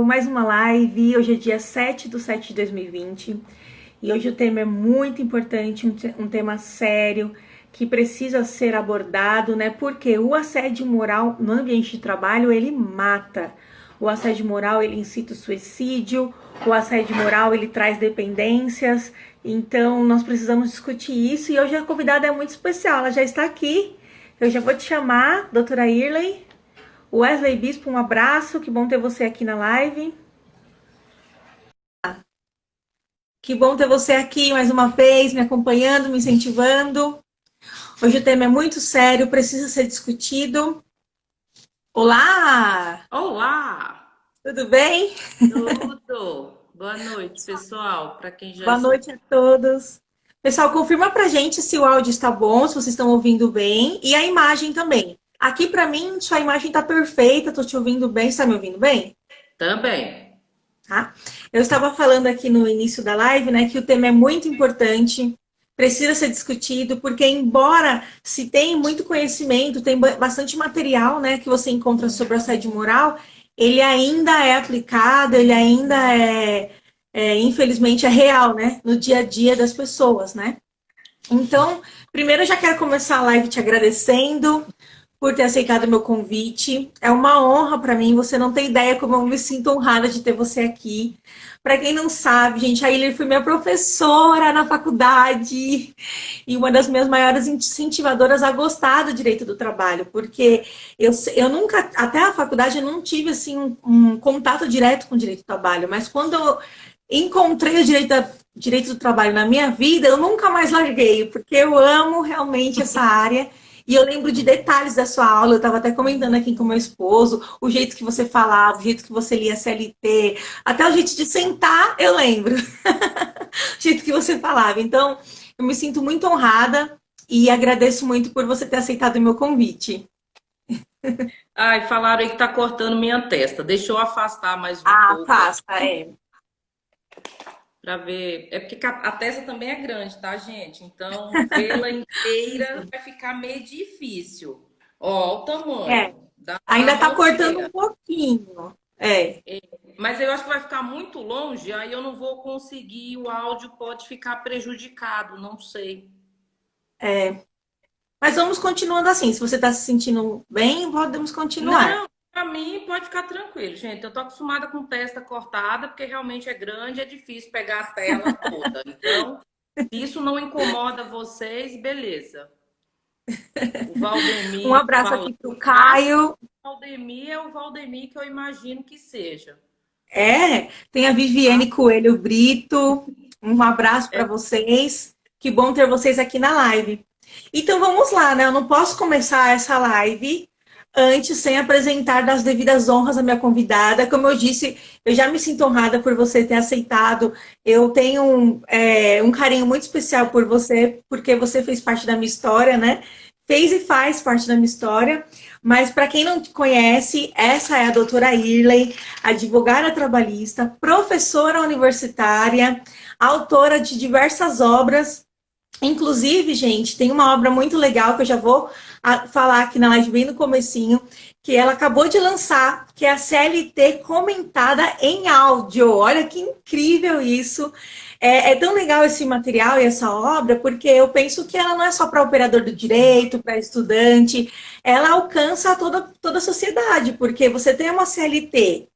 pessoal, mais uma live. Hoje é dia 7/7/2020 e hoje o tema é muito importante, um tema sério que precisa ser abordado, né? Porque o assédio moral no ambiente de trabalho, ele mata. O assédio moral, ele incita o suicídio, o assédio moral, ele traz dependências. Então, nós precisamos discutir isso e hoje a convidada é muito especial, ela já está aqui. Eu já vou te chamar, doutora Irley. Wesley Bispo, um abraço, que bom ter você aqui na live. Que bom ter você aqui mais uma vez, me acompanhando, me incentivando. Hoje o tema é muito sério, precisa ser discutido. Olá! Olá! Tudo bem? Tudo! Boa noite, pessoal. Para quem já Boa está. noite a todos. Pessoal, confirma pra gente se o áudio está bom, se vocês estão ouvindo bem e a imagem também. Aqui pra mim, sua imagem está perfeita, tô te ouvindo bem, está me ouvindo bem? Também. Tá? Eu estava falando aqui no início da live, né, que o tema é muito importante, precisa ser discutido, porque embora se tenha muito conhecimento, tem bastante material, né, que você encontra sobre assédio moral, ele ainda é aplicado, ele ainda infelizmente, é real, né, no dia a dia das pessoas, né? Então, primeiro eu já quero começar a live te agradecendo, por ter aceitado o meu convite. É uma honra para mim, você não tem ideia como eu me sinto honrada de ter você aqui. Para quem não sabe, gente, a Ilir foi minha professora na faculdade e uma das minhas maiores incentivadoras a gostar do direito do trabalho, porque eu nunca, até a faculdade, eu não tive assim um contato direto com o direito do trabalho, mas quando eu encontrei o direito do trabalho na minha vida, eu nunca mais larguei, porque eu amo realmente essa área. E eu lembro de detalhes da sua aula, eu estava até comentando aqui com meu esposo, o jeito que você falava, o jeito que você lia CLT, até o jeito de sentar, eu lembro. O jeito que você falava. Então, eu me sinto muito honrada e agradeço muito por você ter aceitado o meu convite. Ai, falaram aí que tá cortando minha testa. Deixa eu afastar mais um Ah, pouco faça, aqui é. para ver. É porque a testa também é grande, tá, gente? Então, vê-la inteira vai ficar meio difícil. Ó, o É. tamanho. A Ainda está mão cortando um chega. pouquinho. É. Mas eu acho que vai ficar muito longe, aí eu não vou conseguir. O áudio pode ficar prejudicado, não sei. É. Mas vamos continuando assim. Se você está se sentindo bem, podemos continuar. Não, pra mim pode ficar tranquilo, gente. Eu tô acostumada com testa cortada, porque realmente é grande, é difícil pegar a tela toda. Então, se isso não incomoda vocês, beleza. O Um Valdemir abraço falando. aqui para o Acho que Caio. o Valdemir é o Valdemir que eu imagino que seja. É, tem a Viviane Coelho Brito. Um abraço para vocês. Que bom ter vocês aqui na live. Então vamos lá, né? Eu não posso começar essa live antes sem apresentar das devidas honras a minha convidada. Como eu disse, eu já me sinto honrada por você ter aceitado. Eu tenho um carinho muito especial por você, porque você fez parte da minha história, né? Fez e faz parte da minha história. Mas para quem não te conhece, essa é a doutora Irley, advogada trabalhista, professora universitária, autora de diversas obras. Inclusive, gente, tem uma obra muito legal que eu já vou falar aqui na live bem no comecinho, que ela acabou de lançar, que é a CLT comentada em áudio. Olha que incrível isso. É tão legal esse material e essa obra, porque eu penso que ela não é só para operador do direito, para estudante, ela alcança toda a sociedade, porque você tem uma CLT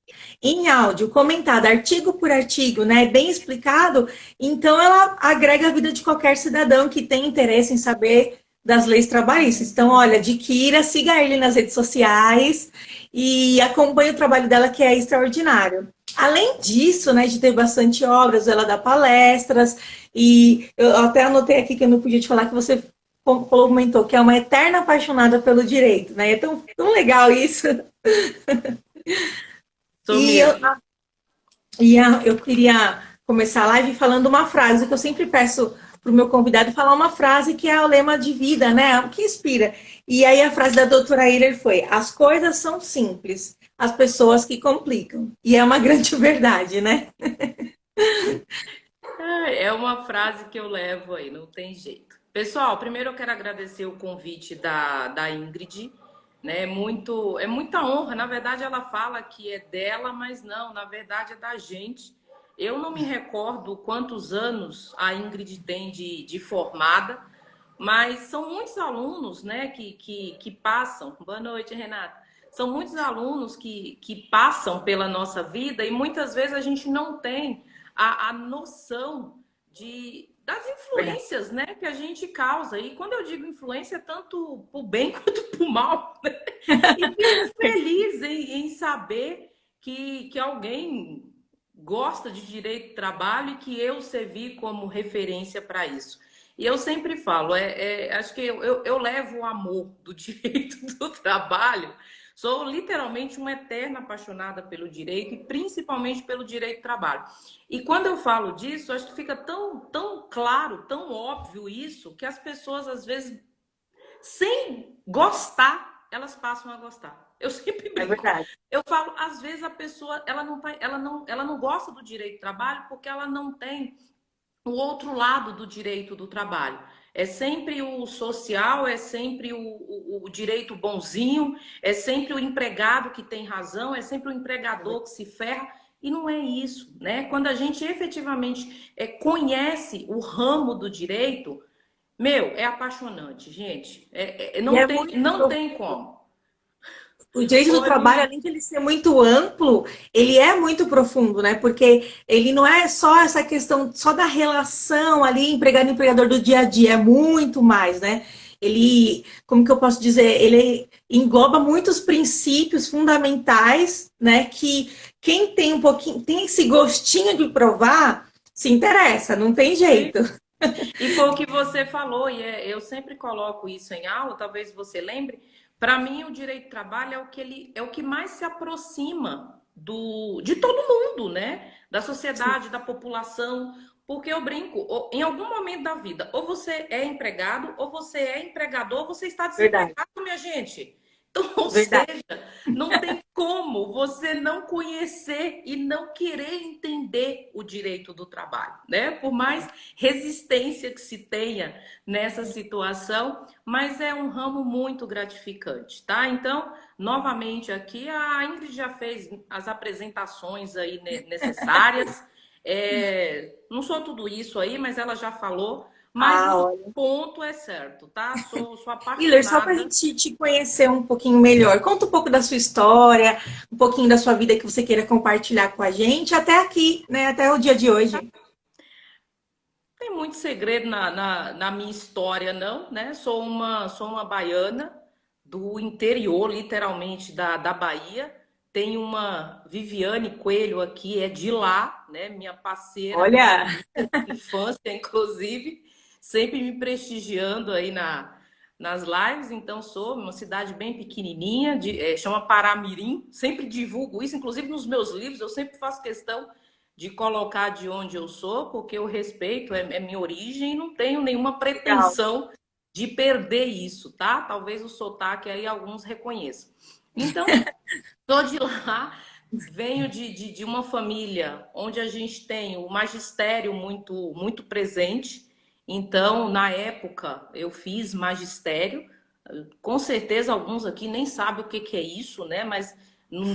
em áudio, comentada artigo por artigo, né, bem explicado, então ela agrega a vida de qualquer cidadão que tem interesse em saber das leis trabalhistas. Então, olha, adquira, siga ele nas redes sociais e acompanhe o trabalho dela, que é extraordinário. Além disso, né, de ter bastante obras, ela dá palestras, e eu até anotei aqui que eu não podia te falar que você comentou que é uma eterna apaixonada pelo direito, né? É tão legal isso. Sou E eu, mesmo. eu queria começar a live falando uma frase que eu sempre peço para o meu convidado falar uma frase que é o lema de vida, né? O que inspira. E aí a frase da doutora Hiller foi: as coisas são simples, as pessoas que complicam. E é uma grande verdade, né? É uma frase que eu levo aí, não tem jeito. Pessoal, primeiro eu quero agradecer o convite da Ingrid, né? É muita honra. Na verdade, ela fala que é dela, mas não, na verdade é da gente. Eu não me recordo quantos anos a Ingrid tem de formada, mas são muitos alunos, né, que passam. Boa noite, Renata. São muitos alunos que passam pela nossa vida e muitas vezes a gente não tem a noção das Verdade. influências, né, que a gente causa. E quando eu digo influência, é tanto para o bem quanto para o mal. Né? E fico feliz em saber que alguém gosta de direito do trabalho e que eu servi como referência para isso. E eu sempre falo, acho que eu levo o amor do direito do trabalho. Sou literalmente uma eterna apaixonada pelo direito e principalmente pelo direito do trabalho. E quando eu falo disso, acho que fica tão claro, tão óbvio isso, que as pessoas, às vezes, sem gostar, elas passam a gostar. Eu sempre É brinco. verdade. Eu falo, às vezes a pessoa ela não gosta do direito do trabalho porque ela não tem o outro lado do direito do trabalho. É sempre o social, é sempre o direito bonzinho, é sempre o empregado que tem razão, é sempre o empregador que se ferra. E não é isso, né? Quando a gente efetivamente conhece o ramo do direito, meu, é apaixonante, gente. E é muito Não tem como. o direito do Oi, trabalho, Monique. além de ele ser muito amplo, ele é muito profundo, né? Porque ele não é só essa questão só da relação ali, empregado e empregador do dia a dia, é muito mais, né? Ele, como que eu posso dizer? Ele engloba muitos princípios fundamentais, né? Que quem tem um pouquinho, tem esse gostinho de provar, se interessa, não tem jeito. E foi o que você falou, e eu sempre coloco isso em aula, talvez você lembre. Para mim, o direito do trabalho é o que mais se aproxima de todo mundo, né? Da sociedade, da população. Porque eu brinco, em algum momento da vida, ou você é empregado, ou você é empregador, ou você está Verdade, desempregado, minha gente. Então, ou verdade. seja, não tem como você não conhecer e não querer entender o direito do trabalho, né? Por mais resistência que se tenha nessa situação, mas é um ramo muito gratificante, tá? Então, novamente aqui, a Ingrid já fez as apresentações aí necessárias. Não sou tudo isso aí, mas ela já falou. Mas Ah, o olha. ponto é certo, tá? Sou Hiller, só para a apaixonada. gente te conhecer um pouquinho melhor, conta um pouco da sua história, um pouquinho da sua vida que você queira compartilhar com a gente, até aqui, né? Até o dia de hoje. Tem muito segredo na minha história, não, né? Sou uma baiana do interior, literalmente, da Bahia. Tem uma Viviane Coelho aqui, é de lá, né? Minha parceira, Olha, minha infância, inclusive, sempre me prestigiando aí nas lives. Então, sou uma cidade bem pequenininha, chama Paramirim. Sempre divulgo isso, inclusive nos meus livros, eu sempre faço questão de colocar de onde eu sou, porque eu respeito, é minha origem e não tenho nenhuma legal. pretensão de perder isso, tá? Talvez o sotaque aí alguns reconheçam. Então, sou de lá, venho de uma família onde a gente tem o magistério muito presente. Então, na época, eu fiz magistério. Com certeza, alguns aqui nem sabem o que é isso, né? Mas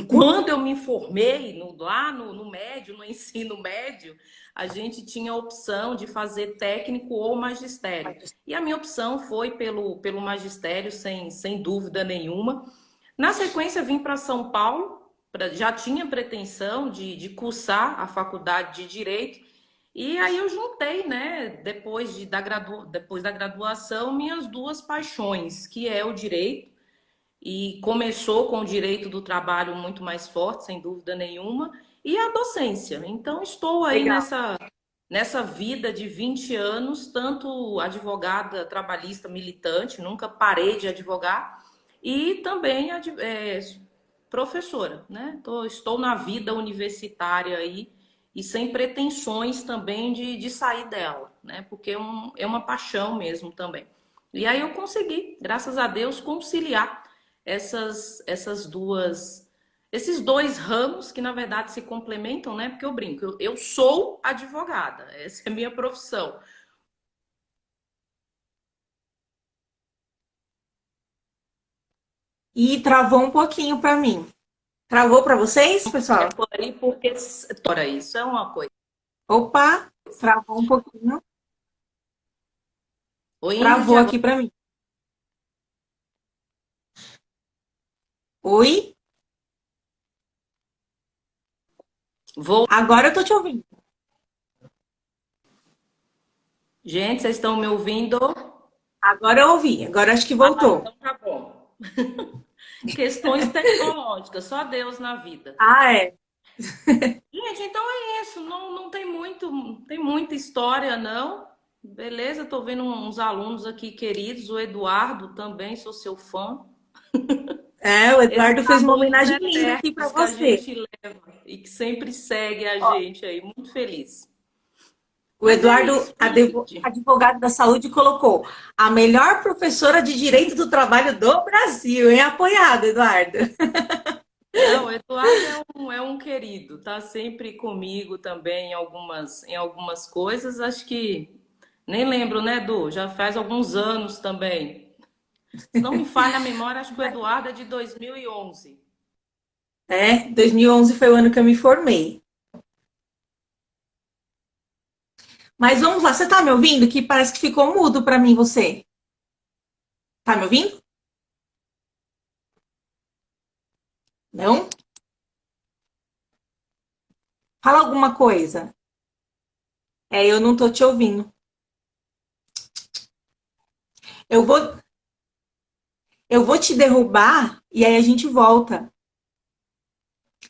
quando eu me formei, lá no médio, no ensino médio, a gente tinha a opção de fazer técnico ou magistério. E a minha opção foi pelo magistério, sem dúvida nenhuma. Na sequência, vim para São Paulo, já tinha pretensão de cursar a faculdade de Direito, e aí eu juntei, né, depois da graduação, minhas duas paixões, que é o direito, e começou com o direito do trabalho muito mais forte, sem dúvida nenhuma, e a docência. Então, estou aí Legal. nessa vida de 20 anos, tanto advogada trabalhista militante, nunca parei de advogar, e também professora, né? Estou na vida universitária aí e sem pretensões também de sair dela, né? Porque é uma paixão mesmo também. E aí eu consegui, graças a Deus, conciliar essas esses dois ramos que na verdade se complementam, né? Porque eu brinco, eu sou advogada, essa é a minha profissão. E travou um pouquinho para mim. Travou para vocês, É pessoal? por aí porque tora isso é uma coisa. Opa, travou um pouquinho. O Ingrid Travou agora aqui para mim. Oi? vou. Agora eu tô te ouvindo. Gente, vocês estão me ouvindo? Agora eu ouvi. Agora acho que Ah, voltou. então tá bom. Questões tecnológicas, só Deus na vida. Ah, é. Gente, então é isso. Não tem tem muita história, não. Beleza, tô vendo uns alunos aqui queridos, o Eduardo também, sou seu fã. É, o Esses Eduardo fez uma alunos homenagem linda aqui para eternos que a você. gente leva e que sempre segue a Ó, gente aí, muito feliz. o Mas é Eduardo, isso, Ingrid. advogado da saúde, colocou a melhor professora de direito do trabalho do Brasil, hein? Apoiado, Eduardo. Não, o Eduardo é um querido, tá sempre comigo também em algumas coisas. Acho que nem lembro, né, Edu? Já faz alguns anos também. Se não me falha a memória, acho que o Eduardo é de 2011. É, 2011 foi o ano que eu me formei. Mas vamos lá, você tá me ouvindo? Que parece que ficou mudo para mim, você. Tá me ouvindo? Não? Fala alguma coisa. É, eu não tô te ouvindo. Eu vou, eu vou te derrubar e aí a gente volta.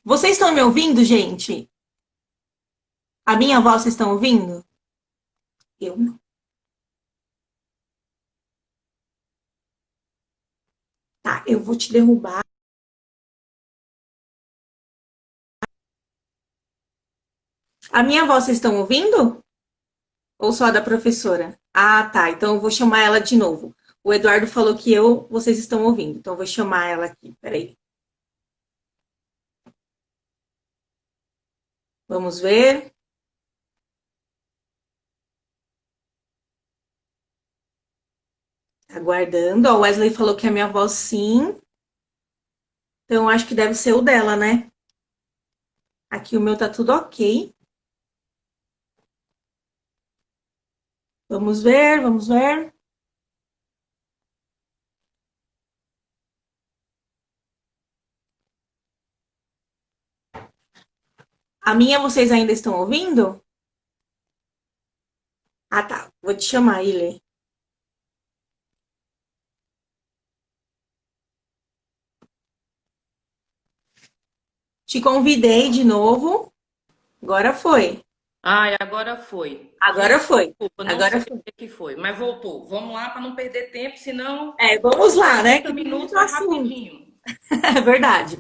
Vocês estão me ouvindo, gente? A minha voz vocês estão ouvindo? Eu não. Tá, eu vou te derrubar. A minha voz vocês estão ouvindo? Ou só a da professora? Ah, tá. Então eu vou chamar ela de novo. O Eduardo falou que vocês estão ouvindo. Então eu vou chamar ela aqui. Peraí. Vamos ver. Aguardando. Ó, o Wesley falou que a minha voz sim. Então acho que deve ser o dela, né? Aqui o meu tá tudo ok. Vamos ver, vamos ver. A minha vocês ainda estão ouvindo? Ah, tá. Vou te chamar, Ile. Te convidei de novo. Agora foi. Ai, agora foi. Agora foi. Desculpa, não Agora sei foi. o que foi, mas voltou. Vamos lá para não perder tempo, senão É, vamos os lá, né? 60 Que tem minutos muito vai assunto. rapidinho. É verdade.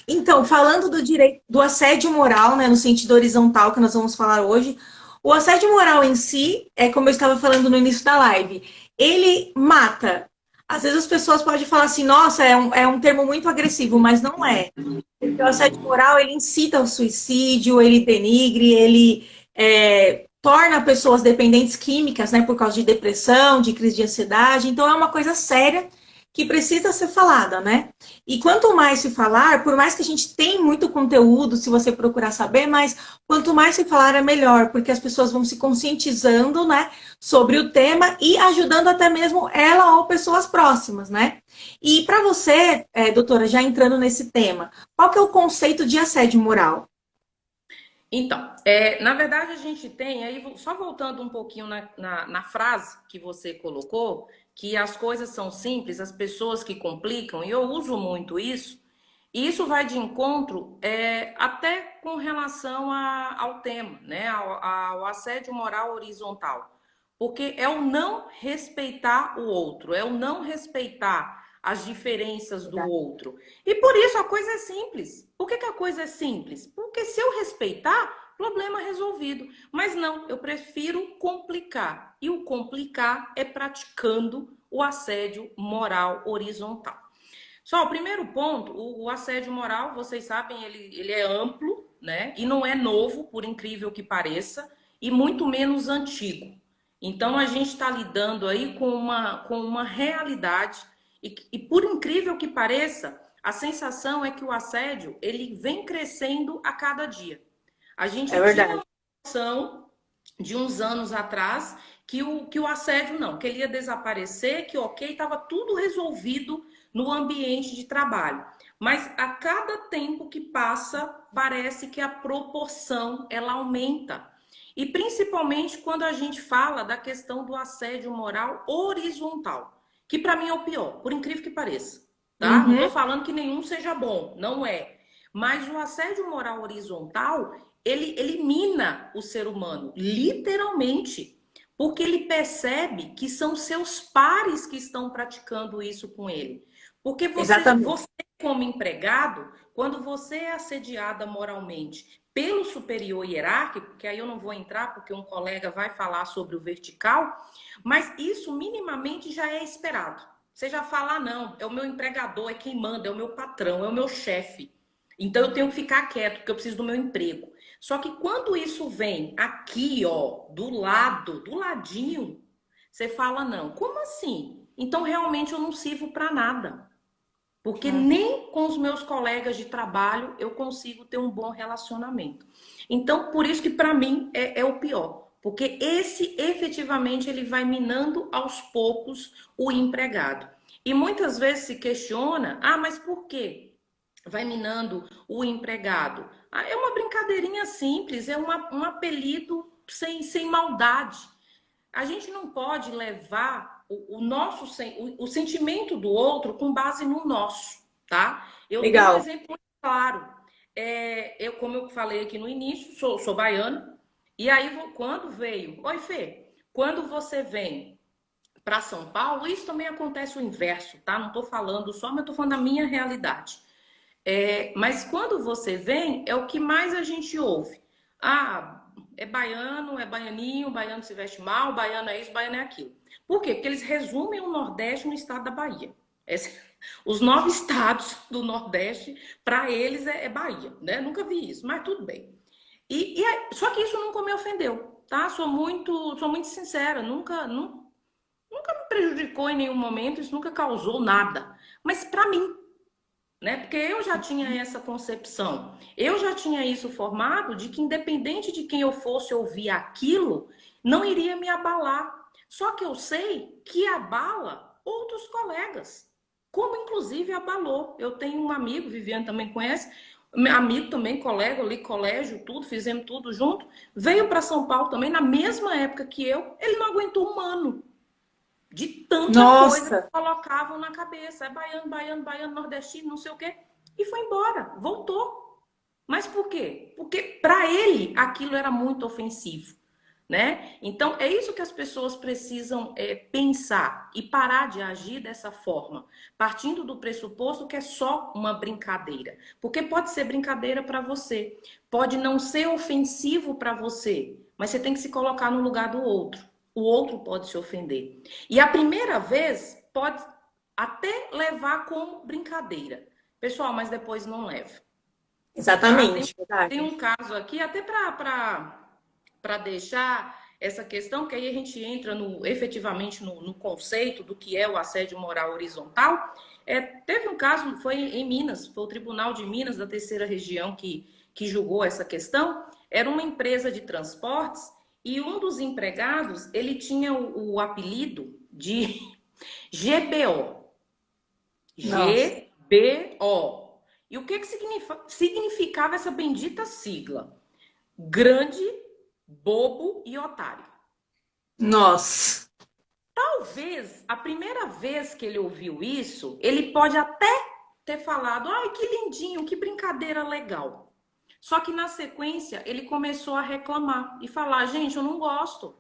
Então, falando do direito do assédio moral, né, no sentido horizontal que nós vamos falar hoje, o assédio moral em si, é como eu estava falando no início da live, ele mata. Às vezes as pessoas podem falar assim, nossa, é um termo muito agressivo, mas não é. Porque o assédio moral, ele incita ao suicídio, ele denigre, ele torna pessoas dependentes químicas, né, por causa de depressão, de crise de ansiedade. Então, é uma coisa séria que precisa ser falada, né? E quanto mais se falar, por mais que a gente tenha muito conteúdo, se você procurar saber, mas quanto mais se falar é melhor, porque as pessoas vão se conscientizando, né, sobre o tema e ajudando até mesmo ela ou pessoas próximas, né? E para você, doutora, já entrando nesse tema, qual que é o conceito de assédio moral? Então, na verdade, a gente tem, aí, só voltando um pouquinho na frase que você colocou, que as coisas são simples, as pessoas que complicam, e eu uso muito isso, e isso vai de encontro até com relação ao tema, né? Ao assédio moral horizontal. Porque é o não respeitar o outro, é o não respeitar as diferenças do outro. E por isso a coisa é simples. Por que a coisa é simples? Porque se eu respeitar, problema resolvido. Mas não, eu prefiro complicar. E o complicar é praticando o assédio moral horizontal. Só o primeiro ponto, o assédio moral, vocês sabem, ele é amplo, né? E não é novo, por incrível que pareça, e muito menos antigo. Então a gente está lidando aí com uma realidade E por incrível que pareça, a sensação é que o assédio, ele vem crescendo a cada dia. A É gente tinha verdade. uma noção de uns anos atrás que o assédio não, que ele ia desaparecer, que ok, estava tudo resolvido no ambiente de trabalho. Mas a cada tempo que passa, parece que a proporção ela aumenta. E principalmente quando a gente fala da questão do assédio moral horizontal, que para mim é o pior, por incrível que pareça, tá? Não Uhum. estou falando que nenhum seja bom, não é. Mas o assédio moral horizontal, ele elimina o ser humano, literalmente, porque ele percebe que são seus pares que estão praticando isso com ele. Porque Exatamente. você como empregado, quando você é assediada moralmente pelo superior hierárquico, que aí eu não vou entrar porque um colega vai falar sobre o vertical, mas isso minimamente já é esperado. Você já fala, ah, não, é o meu empregador, é quem manda, é o meu patrão, é o meu chefe. Então eu tenho que ficar quieto, porque eu preciso do meu emprego. Só que quando isso vem aqui, ó, do lado, do ladinho, você fala, não, como assim? Então realmente eu não sirvo para nada. Porque É. nem com os meus colegas de trabalho eu consigo ter um bom relacionamento. Então, por isso que para mim é o pior. Porque esse efetivamente ele vai minando aos poucos o empregado. E muitas vezes se questiona, ah, mas por quê? Vai minando o empregado. Ah, é uma brincadeirinha simples, é um apelido sem maldade. A gente não pode levar o nosso o sentimento do outro com base no nosso, tá? Eu tenho um Legal. exemplo muito claro. Como eu falei aqui no início, sou baiana. E aí, quando veio... Oi, Fê. Quando você vem para São Paulo, isso também acontece o inverso, tá? Não estou falando só, mas estou falando da minha realidade. Mas quando você vem, é o que mais a gente ouve. Ah, é baiano, é baianinho, baiano se veste mal, baiano é isso, baiano é aquilo. Por quê? Porque eles resumem o Nordeste no estado da Bahia. Os 9 estados do Nordeste, para eles é Bahia, né? Nunca vi isso, mas tudo bem. Só que isso nunca me ofendeu, tá? Sou muito sincera, nunca me prejudicou em nenhum momento, isso nunca causou nada. Mas para mim, né? Porque eu já tinha essa concepção, eu já tinha isso formado de que independente de quem eu fosse ouvir aquilo, não iria me abalar. Só que eu sei que abala outros colegas, como inclusive abalou. Eu tenho um amigo, Viviane também conhece, amigo também, colega, ali colégio, tudo, fizemos tudo junto, veio para São Paulo também na mesma época que eu, ele não aguentou um ano de tanta coisa que Nossa, colocavam na cabeça. É baiano, baiano, baiano, nordestino, não sei o quê. E foi embora, voltou. Mas por quê? Porque para ele aquilo era muito ofensivo, né? Então é isso que as pessoas precisam pensar e parar de agir dessa forma, partindo do pressuposto que é só uma brincadeira. Porque pode ser brincadeira para você, pode não ser ofensivo para você, mas você tem que se colocar no lugar do outro. O outro pode se ofender. E a primeira vez pode até levar como brincadeira. Pessoal, mas depois não leva. Tá? exatamente, Tem verdade. um caso aqui, até para deixar essa questão, que aí a gente entra efetivamente no conceito do que é o assédio moral horizontal. Teve um caso, foi em Minas, foi o Tribunal de Minas, da Terceira Região, que julgou essa questão. Era uma empresa de transportes e um dos empregados, ele tinha o apelido de GBO. Nossa, GBO. E o que significava essa bendita sigla? Grande, bobo e otário. nossa, Talvez a primeira vez que ele ouviu isso, ele pode até ter falado: ai, que lindinho, que brincadeira legal. Só que na sequência ele começou a reclamar e falar: gente, eu não gosto.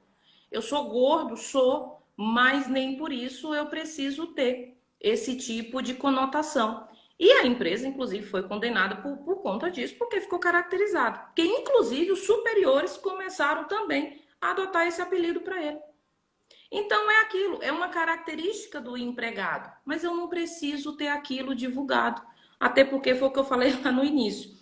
Eu sou gordo, sou, mas nem por isso eu preciso ter esse tipo de conotação. E a empresa, inclusive, foi condenada por conta disso, porque ficou caracterizado. Porque, inclusive, os superiores começaram também a adotar esse apelido para ele. Então, é aquilo, é uma característica do empregado, mas eu não preciso ter aquilo divulgado. Até porque foi o que eu falei lá no início.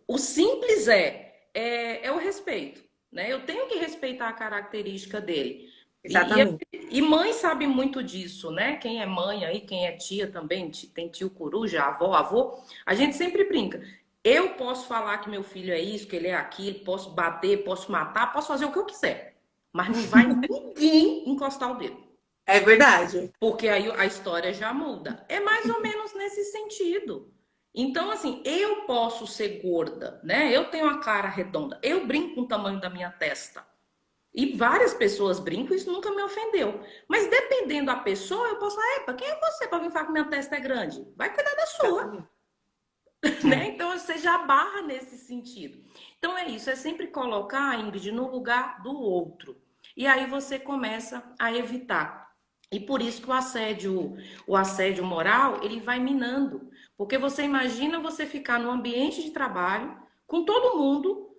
O simples é o respeito. Né? Eu tenho que respeitar a característica dele. E, e, Exatamente. e mãe sabe muito disso, né? Quem é mãe aí, quem é tia também, tem tio coruja, avó, avô, a gente sempre brinca. Eu posso falar que meu filho é isso, que ele é aquilo, posso bater, posso matar, posso fazer o que eu quiser. Mas não vai ninguém encostar o dedo. É verdade. Porque aí a história já muda. É mais ou menos nesse sentido. Então, assim, eu posso ser gorda, né? Eu tenho a cara redonda. Eu brinco com o tamanho da minha testa. E várias pessoas brincam, isso nunca me ofendeu. Mas dependendo da pessoa, eu posso falar, epa, quem é você para vir falar que minha testa é grande? Vai cuidar da sua, Exatamente. né? É. Então você já barra nesse sentido. Então é isso, é sempre colocar a Ingrid no lugar do outro. E aí você começa a evitar. E por isso que o assédio moral, ele vai minando. Porque você imagina você ficar no ambiente de trabalho com todo mundo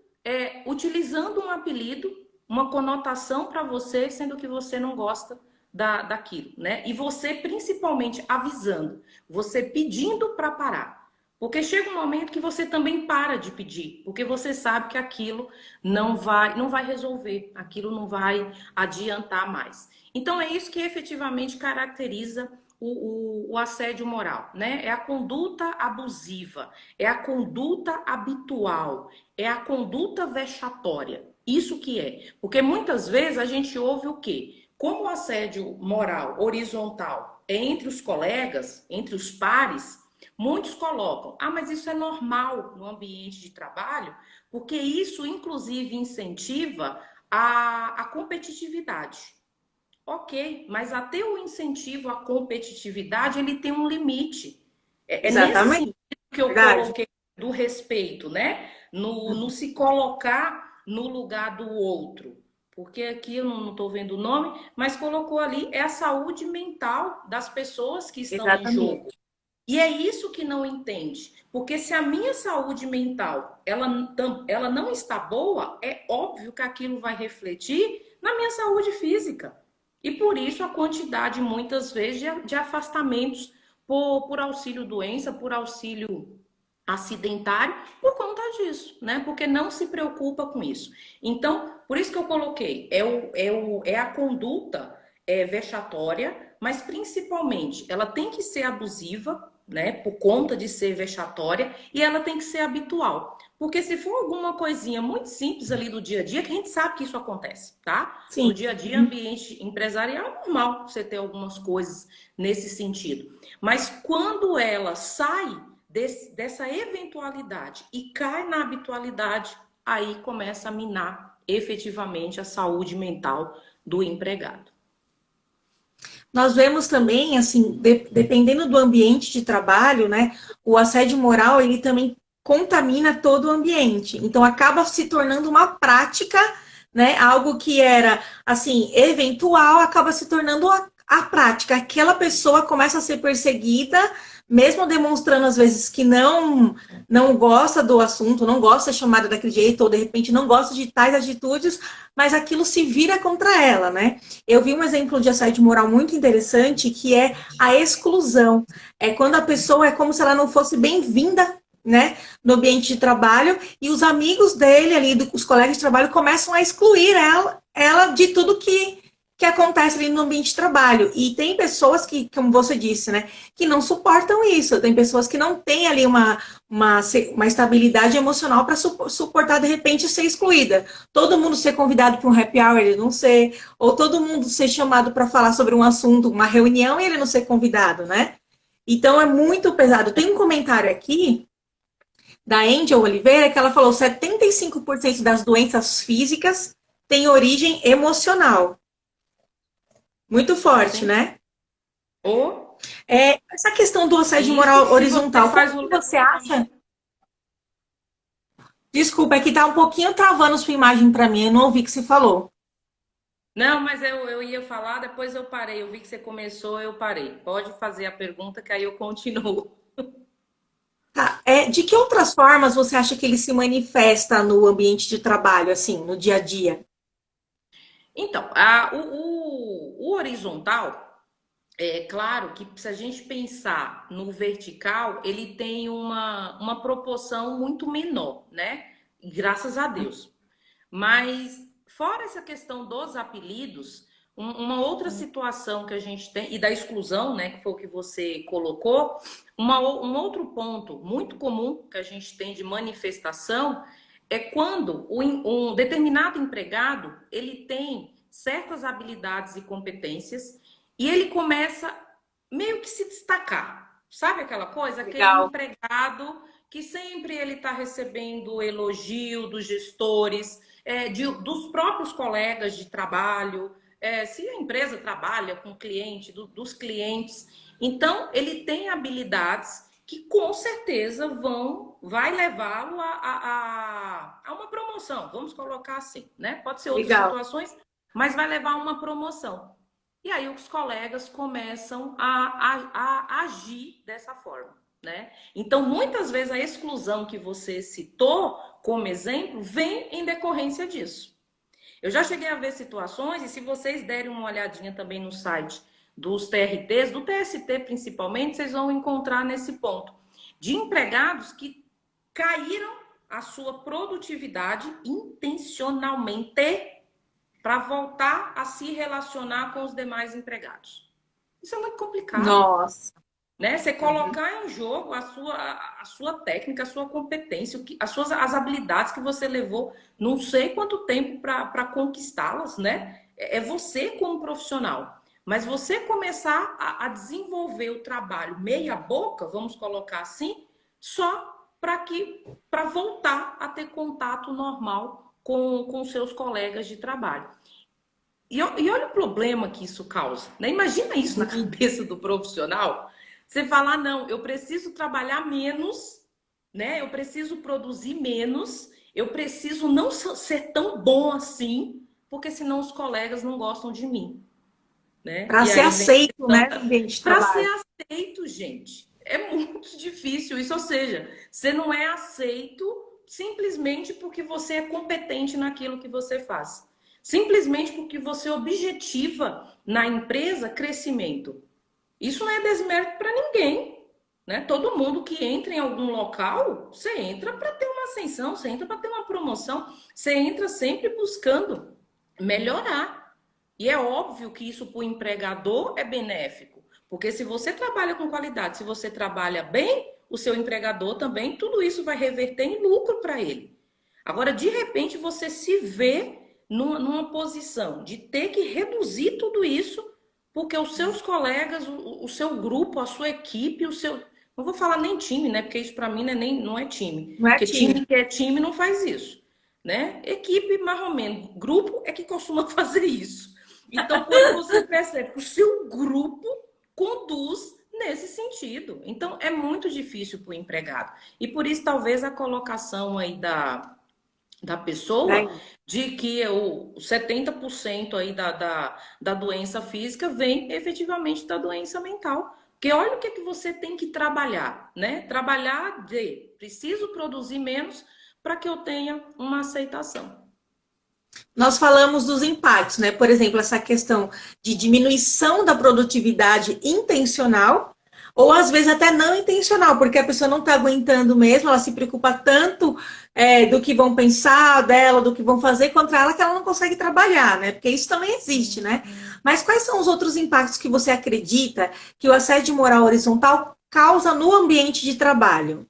utilizando um apelido, uma conotação para você, sendo que você não gosta daquilo, né? E você principalmente avisando, você pedindo para parar. Porque chega um momento que você também para de pedir, porque você sabe que aquilo não vai resolver, aquilo não vai adiantar mais. Então é isso que efetivamente caracteriza o assédio moral, né? É a conduta abusiva, é a conduta habitual, é a conduta vexatória. Isso que é. Porque muitas vezes a gente ouve o quê? Como o assédio moral horizontal é entre os colegas, entre os pares, muitos colocam, mas isso é normal no ambiente de trabalho, porque isso, inclusive, incentiva a competitividade. Ok, mas até o incentivo à competitividade, ele tem um limite. É nesse sentido Exatamente. que eu Verdade. coloquei do respeito, né? No se colocar no lugar do outro. Porque aqui eu não estou vendo o nome, mas colocou ali, é a saúde mental das pessoas que estão em jogo. Exatamente. E é isso que não entende. Porque se a minha saúde mental ela não está boa, é óbvio que aquilo vai refletir na minha saúde física. E por isso a quantidade, muitas vezes, de afastamentos por auxílio doença, por auxílio acidentário, por conta disso, né? Porque não se preocupa com isso. Então, por isso que eu coloquei, é a conduta vexatória, mas principalmente ela tem que ser abusiva, né? Por conta de ser vexatória, e ela tem que ser habitual. Porque se for alguma coisinha muito simples ali do dia a dia, que a gente sabe que isso acontece, tá? No Sim. dia a dia, ambiente empresarial, é normal você ter algumas coisas nesse sentido. Mas quando ela sai dessa eventualidade e cai na habitualidade, aí começa a minar efetivamente a saúde mental do empregado. Nós vemos também, assim, dependendo do ambiente de trabalho, né, o assédio moral, ele também contamina todo o ambiente. Então, acaba se tornando uma prática, né, algo que era, assim, eventual, acaba se tornando a prática. Aquela pessoa começa a ser perseguida, mesmo demonstrando, às vezes, que não gosta do assunto, não gosta de ser chamada daquele jeito, ou, de repente, não gosta de tais atitudes, mas aquilo se vira contra ela, né? Eu vi um exemplo de assédio moral muito interessante, que é a exclusão. É quando a pessoa é como se ela não fosse bem-vinda, né, no ambiente de trabalho, e os amigos dele ali, os colegas de trabalho, começam a excluir ela de tudo que acontece ali no ambiente de trabalho. E tem pessoas que, como você disse, né, que não suportam isso. Tem pessoas que não têm ali uma estabilidade emocional para suportar, de repente, ser excluída. Todo mundo ser convidado para um happy hour, ele não ser, ou todo mundo ser chamado para falar sobre um assunto, uma reunião, e ele não ser convidado, né? Então é muito pesado. Tem um comentário aqui da Angel Oliveira que ela falou: 75% das doenças físicas têm origem emocional. Muito forte, Sim. né? Ou, Essa questão do assédio e isso, moral se você horizontal, como faz o que você acha? levantamento. Desculpa, é que tá um pouquinho travando sua imagem para mim, eu não ouvi o que você falou. Não, mas eu ia falar, depois eu parei. Eu vi que você começou, eu parei. Pode fazer a pergunta que aí eu continuo. Tá. De que outras formas você acha que ele se manifesta no ambiente de trabalho, assim, no dia a dia? Então, o horizontal, é claro que se a gente pensar no vertical, ele tem uma proporção muito menor, né? Graças a Deus. Mas, fora essa questão dos apelidos, Uma outra situação que a gente tem, e da exclusão, né, que foi o que você colocou, um outro ponto muito comum que a gente tem de manifestação é quando um determinado empregado ele tem certas habilidades e competências e ele começa meio que se destacar. Sabe aquela coisa? Aquele Legal. empregado que sempre ele está recebendo elogio dos gestores, dos próprios colegas de trabalho, se a empresa trabalha com cliente, dos clientes. Então, ele tem habilidades que com certeza vai levá-lo a uma promoção, vamos colocar assim, né? Pode ser outras Legal. situações, mas vai levar a uma promoção. E aí os colegas começam a agir dessa forma, né? Então, muitas vezes a exclusão que você citou como exemplo vem em decorrência disso. Eu já cheguei a ver situações, e se vocês derem uma olhadinha também no site dos TRTs, do TST principalmente, vocês vão encontrar nesse ponto de empregados que caíram a sua produtividade intencionalmente para voltar a se relacionar com os demais empregados. Isso é muito complicado, Nossa. né? Você colocar em jogo a sua técnica, a sua competência, as habilidades que você levou não sei quanto tempo para conquistá-las, né? É você como profissional. Mas você começar a desenvolver o trabalho meia boca, vamos colocar assim, só para voltar a ter contato normal com seus colegas de trabalho. E olha o problema que isso causa, né? Imagina isso na cabeça do profissional. Você falar, não, eu preciso trabalhar menos, né? Eu preciso produzir menos, eu preciso não ser tão bom assim, porque senão os colegas não gostam de mim, né? Para E ser aí vem a aceito, questão né, no ambiente de para ser trabalho. aceito, gente. É muito difícil isso, ou seja, você não é aceito simplesmente porque você é competente naquilo que você faz. Simplesmente porque você objetiva na empresa crescimento. Isso não é desmérito para ninguém, né? Todo mundo que entra em algum local, você entra para ter uma ascensão, você entra para ter uma promoção, você entra sempre buscando melhorar. E é óbvio que isso para o empregador é benéfico, porque se você trabalha com qualidade, se você trabalha bem, o seu empregador também, tudo isso vai reverter em lucro para ele. Agora, de repente, você se vê numa posição de ter que reduzir tudo isso, porque os seus colegas, o seu grupo, a sua equipe, o seu. Não vou falar nem time, né? Porque isso para mim não é time. Não é Porque time. time que é time não faz isso, né? Equipe, mais ou menos. Grupo é que costuma fazer isso. Então, quando você percebe que o seu grupo conduz nesse sentido. Então, é muito difícil para o empregado. E por isso, talvez, a colocação aí da pessoa Né? de que o 70% aí da doença física vem efetivamente da doença mental. Porque olha o que, é que você tem que trabalhar, né? Trabalhar de preciso produzir menos para que eu tenha uma aceitação. Nós falamos dos impactos, né? Por exemplo, essa questão de diminuição da produtividade intencional, ou às vezes até não intencional, porque a pessoa não está aguentando mesmo, ela se preocupa tanto do que vão pensar dela, do que vão fazer contra ela, que ela não consegue trabalhar, né? Porque isso também existe, né? Mas quais são os outros impactos que você acredita que o assédio moral horizontal causa no ambiente de trabalho?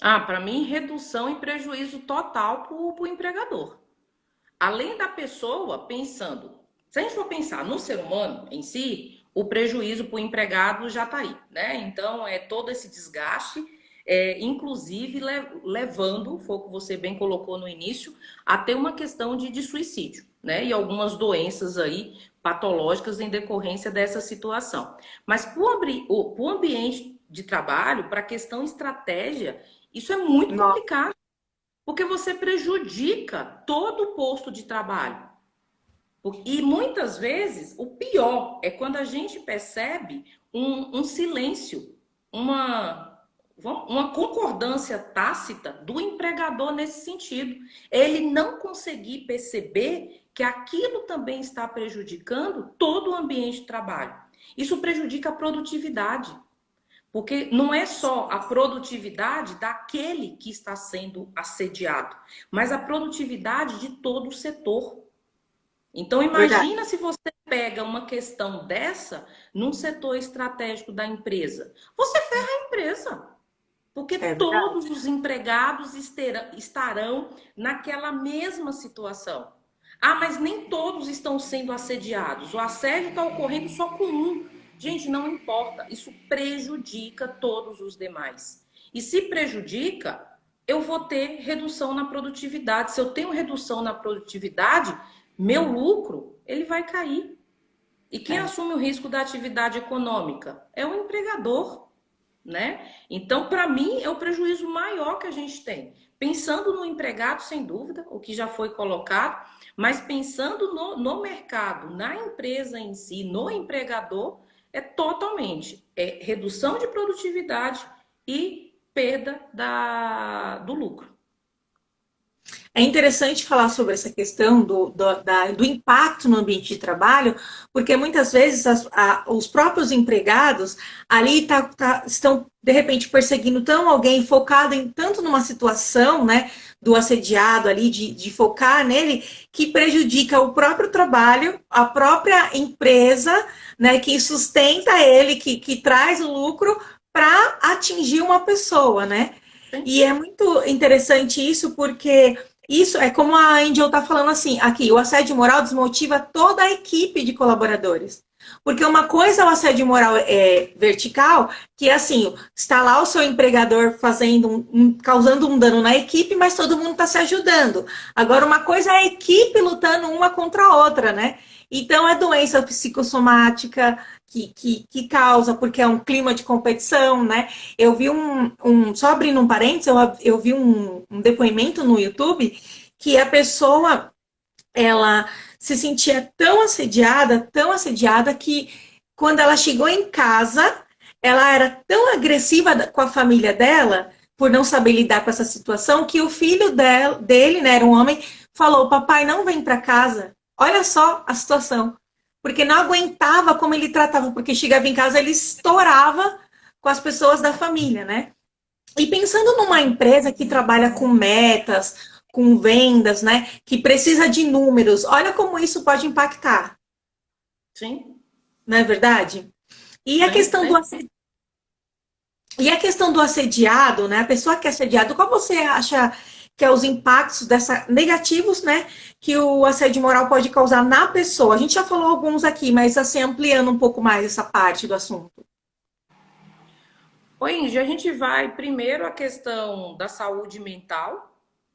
Ah, para mim, redução e prejuízo total para o empregador. Além da pessoa pensando, se a gente for pensar no ser humano em si, o prejuízo para o empregado já está aí, né? Então, é todo esse desgaste, inclusive levando, foi o que você bem colocou no início, a ter uma questão de suicídio, né? E algumas doenças aí patológicas em decorrência dessa situação. Mas para o ambiente de trabalho, para a questão estratégia, isso é muito Nossa, complicado. Porque você prejudica todo o posto de trabalho. E muitas vezes, o pior é quando a gente percebe um silêncio, uma concordância tácita do empregador nesse sentido. Ele não conseguir perceber que aquilo também está prejudicando todo o ambiente de trabalho. Isso prejudica a produtividade. Porque não é só a produtividade daquele que está sendo assediado, mas a produtividade de todo o setor. Então, Verdade. imagina se você pega uma questão dessa num setor estratégico da empresa. Você ferra a empresa, porque É verdade. todos os empregados estarão naquela mesma situação. Ah, mas nem todos estão sendo assediados. O assédio está ocorrendo só com um. Gente, não importa. Isso prejudica todos os demais. E se prejudica, eu vou ter redução na produtividade. Se eu tenho redução na produtividade, meu lucro ele vai cair. E quem É. assume o risco da atividade econômica é o empregador, né? Então, para mim, é o prejuízo maior que a gente tem. Pensando no empregado, sem dúvida, o que já foi colocado, mas pensando no mercado, na empresa em si, no empregador, é totalmente redução de produtividade e perda do lucro. É interessante falar sobre essa questão do impacto no ambiente de trabalho, porque muitas vezes os próprios empregados ali estão, de repente, perseguindo tão alguém focado em tanto numa situação, né, do assediado ali, de focar nele, que prejudica o próprio trabalho, a própria empresa, né, que sustenta ele, que traz o lucro para atingir uma pessoa, né? Sim. E é muito interessante isso, porque isso é como a Angel está falando assim, aqui, o assédio moral desmotiva toda a equipe de colaboradores. Porque uma coisa é o assédio moral vertical, que é assim, está lá o seu empregador causando um dano na equipe, mas todo mundo está se ajudando. Agora, uma coisa é a equipe lutando uma contra a outra, né? Então, é doença psicossomática que causa, porque é um clima de competição, né? Eu vi só abrindo um parênteses, eu vi um depoimento no YouTube que a pessoa, ela se sentia tão assediada, que quando ela chegou em casa, ela era tão agressiva com a família dela, por não saber lidar com essa situação, que o filho dele, né, era um homem, falou: papai, não vem para casa. Olha só a situação. Porque não aguentava como ele tratava, porque chegava em casa, ele estourava com as pessoas da família, né? E pensando numa empresa que trabalha com metas, com vendas, né, que precisa de números, olha como isso pode impactar, Sim, não é verdade? E a sim, questão do, sim. e a questão do assediado, né, a pessoa que é assediada, qual você acha que é os impactos negativos, né, que o assédio moral pode causar na pessoa? A gente já falou alguns aqui, mas assim, ampliando um pouco mais essa parte do assunto. Oi, Índia, a gente vai primeiro a questão da saúde mental,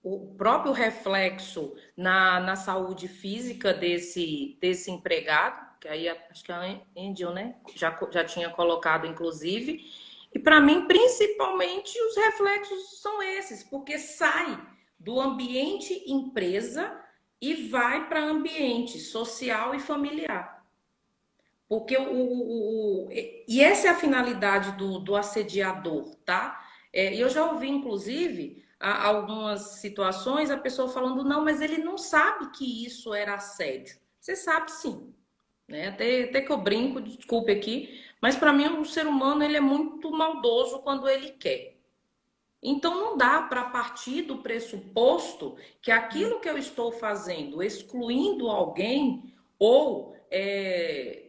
o próprio reflexo na saúde física desse empregado, que aí acho que a Angel, né, já tinha colocado, inclusive. E para mim, principalmente, os reflexos são esses, porque sai do ambiente empresa e vai para ambiente social e familiar. Porque e essa é a finalidade do assediador, tá? E eu já ouvi, inclusive, algumas situações, a pessoa falando, não, mas ele não sabe que isso era assédio. Você sabe sim, né? Até que eu brinco, desculpe aqui, mas para mim o ser humano ele é muito maldoso quando ele quer. Então não dá para partir do pressuposto que aquilo que eu estou fazendo, excluindo alguém ou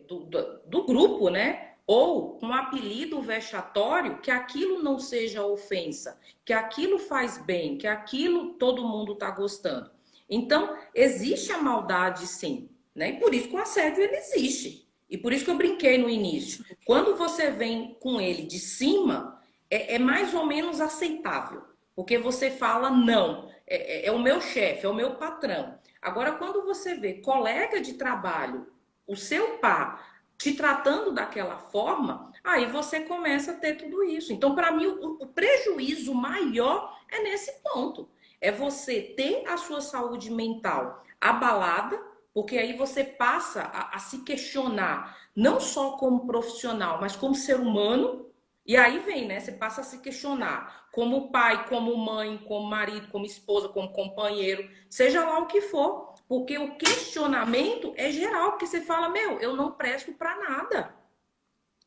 do grupo, né? Ou um apelido vexatório, que aquilo não seja ofensa, que aquilo faz bem, que aquilo todo mundo está gostando. Então, existe a maldade sim, né? E por isso que o assédio ele existe. E por isso que eu brinquei no início. Quando você vem com ele de cima, é mais ou menos aceitável. Porque você fala, não, é o meu chefe, é o meu patrão. Agora, quando você vê colega de trabalho, o seu par, te tratando daquela forma, aí você começa a ter tudo isso. Então, para mim, o prejuízo maior é nesse ponto. É você ter a sua saúde mental abalada, porque aí você passa a se questionar, não só como profissional, mas como ser humano. E aí vem, né? Você passa a se questionar como pai, como mãe, como marido, como esposa, como companheiro, seja lá o que for. Porque o questionamento é geral, porque você fala, meu, eu não presto para nada.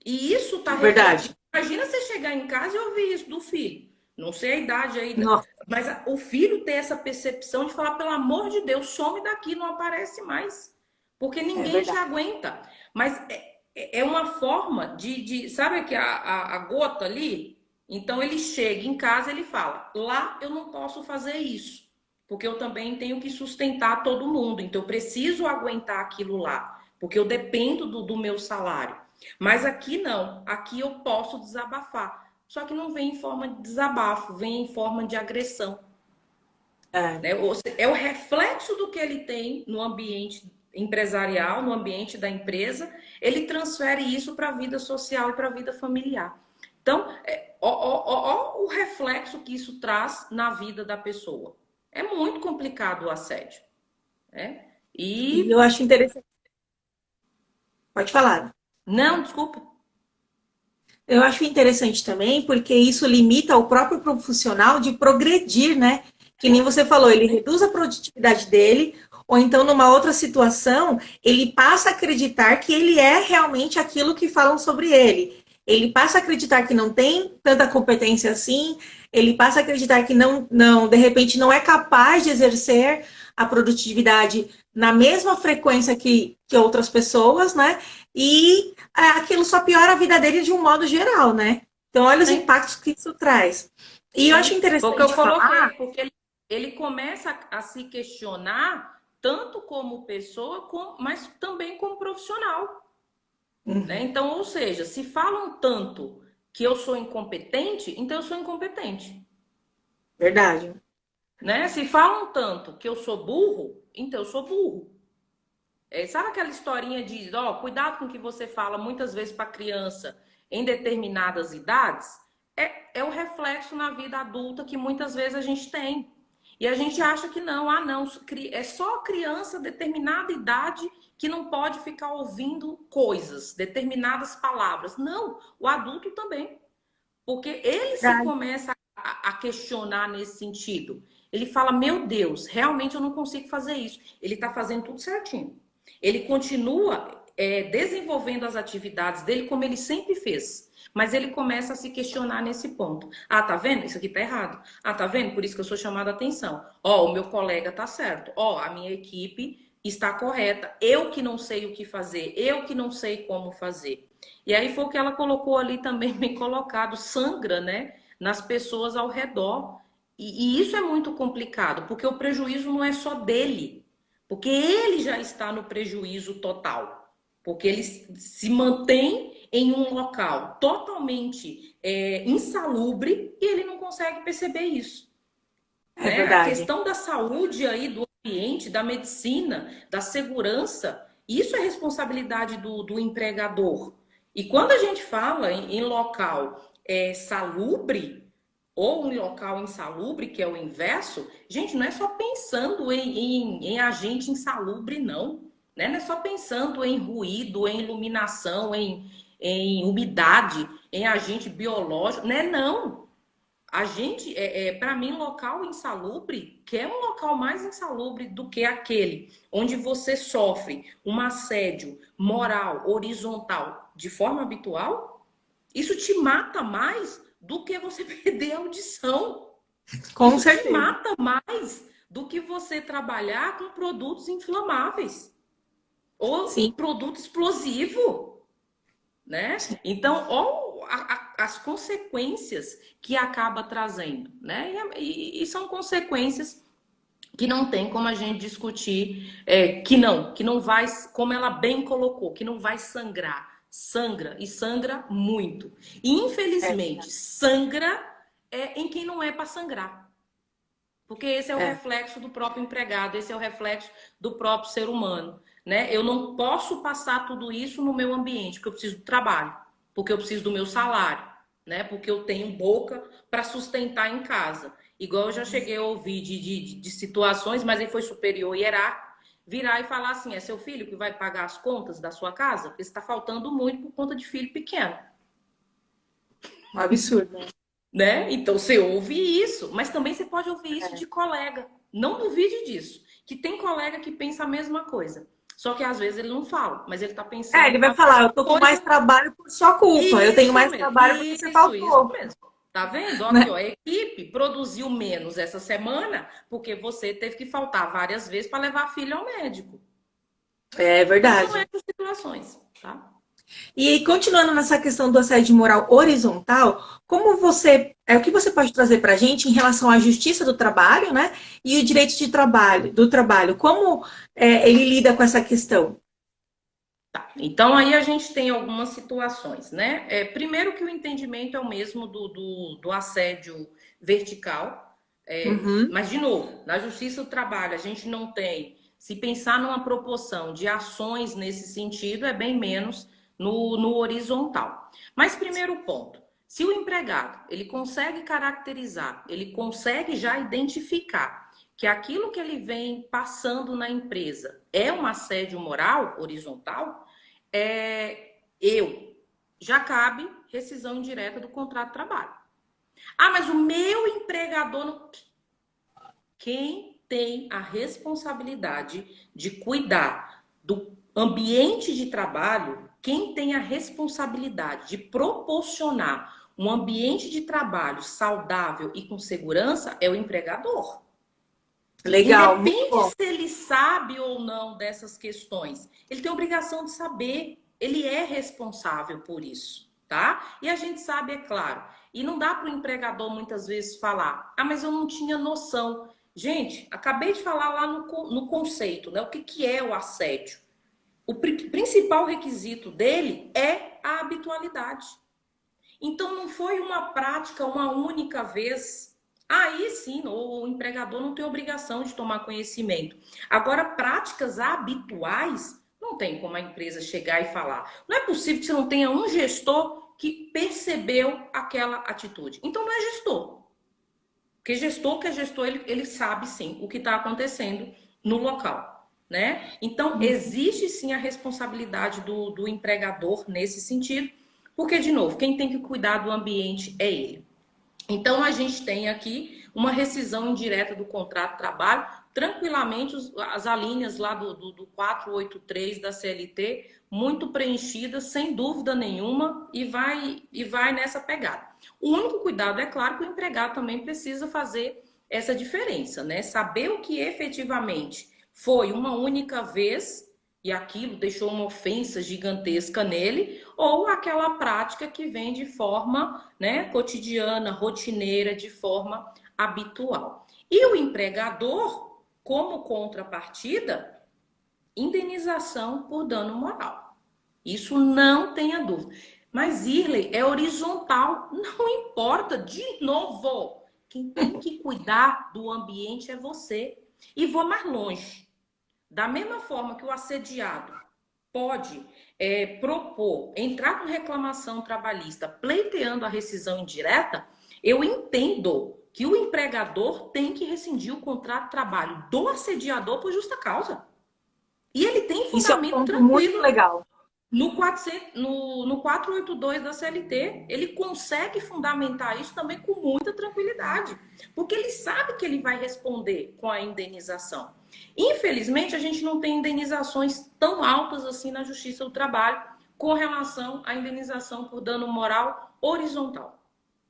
E isso tá refletindo. Verdade. Imagina você chegar em casa e ouvir isso do filho. Não sei a idade aí, Nossa, mas o filho ter essa percepção de falar, pelo amor de Deus, some daqui, não aparece mais. Porque É ninguém te verdade. aguenta. Mas é uma forma sabe que a gota ali? Então ele chega em casa, ele fala: lá eu não posso fazer isso, porque eu também tenho que sustentar todo mundo. Então eu preciso aguentar aquilo lá, porque eu dependo do meu salário. Mas aqui não, aqui eu posso desabafar. Só que não vem em forma de desabafo, vem em forma de agressão. É, Né? É o reflexo do que ele tem no ambiente empresarial, no ambiente da empresa, ele transfere isso para a vida social e para a vida familiar. Então, ó o reflexo que isso traz na vida da pessoa. É muito complicado o assédio. Né? e eu E. acho interessante. Pode falar. Não, desculpa. Eu acho interessante também, porque isso limita o próprio profissional de progredir, né? Que nem você falou, ele reduz a produtividade dele, ou então, numa outra situação, ele passa a acreditar que ele é realmente aquilo que falam sobre ele. Ele passa a acreditar que não tem tanta competência assim, ele passa a acreditar que de repente, não é capaz de exercer a produtividade na mesma frequência que outras pessoas, né? E aquilo só piora a vida dele de um modo geral, né? Então, olha os Sim, impactos que isso traz. E eu acho sim. Foi o que eu interessante falar. coloquei, porque ele começa a se questionar tanto como pessoa, mas também como profissional. Né? Uhum, Então, ou seja, se falam tanto que eu sou incompetente, então eu sou incompetente. verdade. Né? Se falam tanto que eu sou burro, então eu sou burro. Sabe aquela historinha de, ó, cuidado com o que você fala muitas vezes para criança em determinadas idades? É o reflexo na vida adulta que muitas vezes a gente tem. E a gente acha que não, não, é só criança determinada idade que não pode ficar ouvindo coisas, determinadas palavras. Não, o adulto também. Porque ele se Verdade. começa a questionar nesse sentido. Ele fala: Meu Deus, realmente eu não consigo fazer isso. Ele está fazendo tudo certinho. Ele continua desenvolvendo as atividades dele como ele sempre fez. Mas ele começa a se questionar nesse ponto. Ah, tá vendo? Isso aqui tá errado. Ah, tá vendo? Por isso que eu sou chamada a atenção. Ó, o meu colega tá certo. Ó, a minha equipe está correta. Eu que não sei o que fazer. Eu que não sei como fazer. E aí foi o que ela colocou ali também, bem colocado, sangra, né, nas pessoas ao redor. E isso é muito complicado, porque o prejuízo não é só dele, porque ele já está no prejuízo total, porque ele se mantém em um local totalmente insalubre e ele não consegue perceber isso. É Né? A verdade. questão da saúde aí, do ambiente, da medicina, da segurança, isso é responsabilidade do empregador. E quando a gente fala em local salubre ou em local insalubre, que é o inverso, gente, não é só pensando em agente insalubre, não. Né? Não é só pensando em ruído, em iluminação, em umidade, em agente biológico, né? Não. A gente, para mim, local insalubre, que é um local mais insalubre do que aquele onde você sofre um assédio moral, horizontal, de forma habitual, isso te mata mais do que você perder a audição. Com Isso te certeza. mata mais do que você trabalhar com produtos inflamáveis ou Sim, produto explosivo, né? sim. Então, ó, as consequências que acaba trazendo, né? E são consequências que não tem como a gente discutir, que não vai, como ela bem colocou, que não vai sangrar. Sangra e sangra muito. E É infelizmente, verdade. sangra em quem não é para sangrar. Porque esse é o É, reflexo do próprio empregado, esse é o reflexo do próprio ser humano. Né? Eu não posso passar tudo isso no meu ambiente, porque eu preciso do trabalho, porque eu preciso do meu salário, né? Porque eu tenho boca para sustentar em casa. Igual eu já cheguei a ouvir de situações, mas ele foi superior hierárquico, virar e falar assim: é seu filho que vai pagar as contas da sua casa? Porque está faltando muito por conta de filho pequeno. um absurdo, né? Né? Então você ouve isso, mas também você pode ouvir isso É. de colega. Não duvide disso, que tem colega que pensa a mesma coisa. Só que às vezes ele não fala, mas ele está Ele pensando vai a falar, mesma eu tô com mais coisa. trabalho por sua culpa. Eu tenho Isso mais mesmo, trabalho porque você isso faltou, mesmo. Tá vendo? Ó, né? aqui, ó, a equipe produziu menos essa semana porque você teve que faltar várias vezes para levar a filha ao médico. É Então, são verdade. essas situações, tá? E continuando nessa questão do assédio moral horizontal, como você, o que você pode trazer para a gente em relação à justiça do trabalho, né? E o direito de trabalho, do trabalho, como ele lida com essa questão? Então, aí a gente tem algumas situações, né? Primeiro que o entendimento é o mesmo do assédio vertical, Uhum. mas, de novo, na justiça do trabalho, a gente não tem, se pensar numa proporção de ações nesse sentido, é bem menos no horizontal. Mas, primeiro ponto, se o empregado, ele consegue caracterizar, ele consegue já identificar que aquilo que ele vem passando na empresa é um assédio moral horizontal, eu já cabe rescisão indireta do contrato de trabalho. Ah, mas o meu empregador não... Quem tem a responsabilidade de cuidar do ambiente de trabalho, quem tem a responsabilidade de proporcionar um ambiente de trabalho saudável e com segurança é o empregador. Legal, muito Independe bom. se ele sabe ou não dessas questões, ele tem a obrigação de saber, ele é responsável por isso, tá? E a gente sabe, é claro, e não dá para o empregador muitas vezes falar, ah, mas eu não tinha noção. Gente, acabei de falar lá no conceito, né? O que é o assédio? O principal requisito dele é a habitualidade. Então, não foi uma prática uma única vez. Aí sim, o empregador não tem obrigação de tomar conhecimento. Agora, práticas habituais, não tem como a empresa chegar e falar. Não é possível que você não tenha um gestor que percebeu aquela atitude. Então, não é gestor. Porque gestor que é gestor, ele sabe sim o que está acontecendo no local, né? Então, existe sim a responsabilidade do empregador nesse sentido, porque, de novo, quem tem que cuidar do ambiente é ele. Então, a gente tem aqui uma rescisão indireta do contrato de trabalho, tranquilamente as alíneas lá do 483 da CLT, muito preenchidas, sem dúvida nenhuma, e vai nessa pegada. O único cuidado, é claro, que o empregado também precisa fazer essa diferença, né? Saber o que efetivamente foi uma única vez e aquilo deixou uma ofensa gigantesca nele, ou aquela prática que vem de forma, né, cotidiana, rotineira, de forma habitual. E o empregador, como contrapartida, indenização por dano moral. Isso não tenha dúvida. Mas Irley é horizontal, não importa, de novo. Quem tem que cuidar do ambiente é você. E vou mais longe. Da mesma forma que o assediado pode propor, entrar com reclamação trabalhista, pleiteando a rescisão indireta, eu entendo que o empregador tem que rescindir o contrato de trabalho do assediador por justa causa. E ele tem Isso é um fundamento ponto muito tranquilo legal. no 400, no 482 da CLT. Ele consegue fundamentar isso também com muita tranquilidade, porque ele sabe que ele vai responder com a indenização. Infelizmente, a gente não tem indenizações tão altas assim na Justiça do Trabalho com relação à indenização por dano moral horizontal,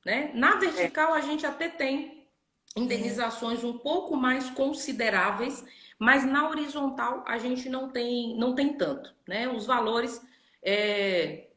né? Na É. vertical, a gente até tem indenizações um pouco mais consideráveis, mas na horizontal a gente não tem tanto, né? Os valores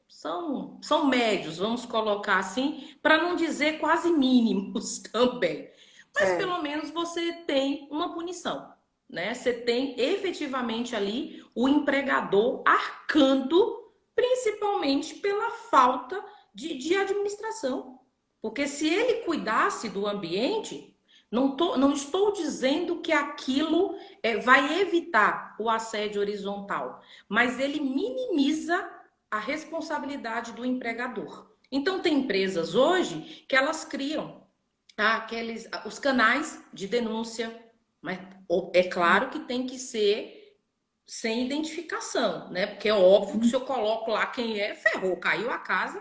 são médios, vamos colocar assim, para não dizer quase mínimos também. Mas É. pelo menos você tem uma punição, né? Você tem efetivamente ali o empregador arcando, principalmente pela falta de administração. Porque se ele cuidasse do ambiente, não estou dizendo que aquilo vai evitar o assédio horizontal, mas ele minimiza a responsabilidade do empregador. Então, tem empresas hoje que elas criam os canais de denúncia, mas é claro que tem que ser sem identificação, né? Porque é óbvio que se eu coloco lá quem é, ferrou, caiu a casa,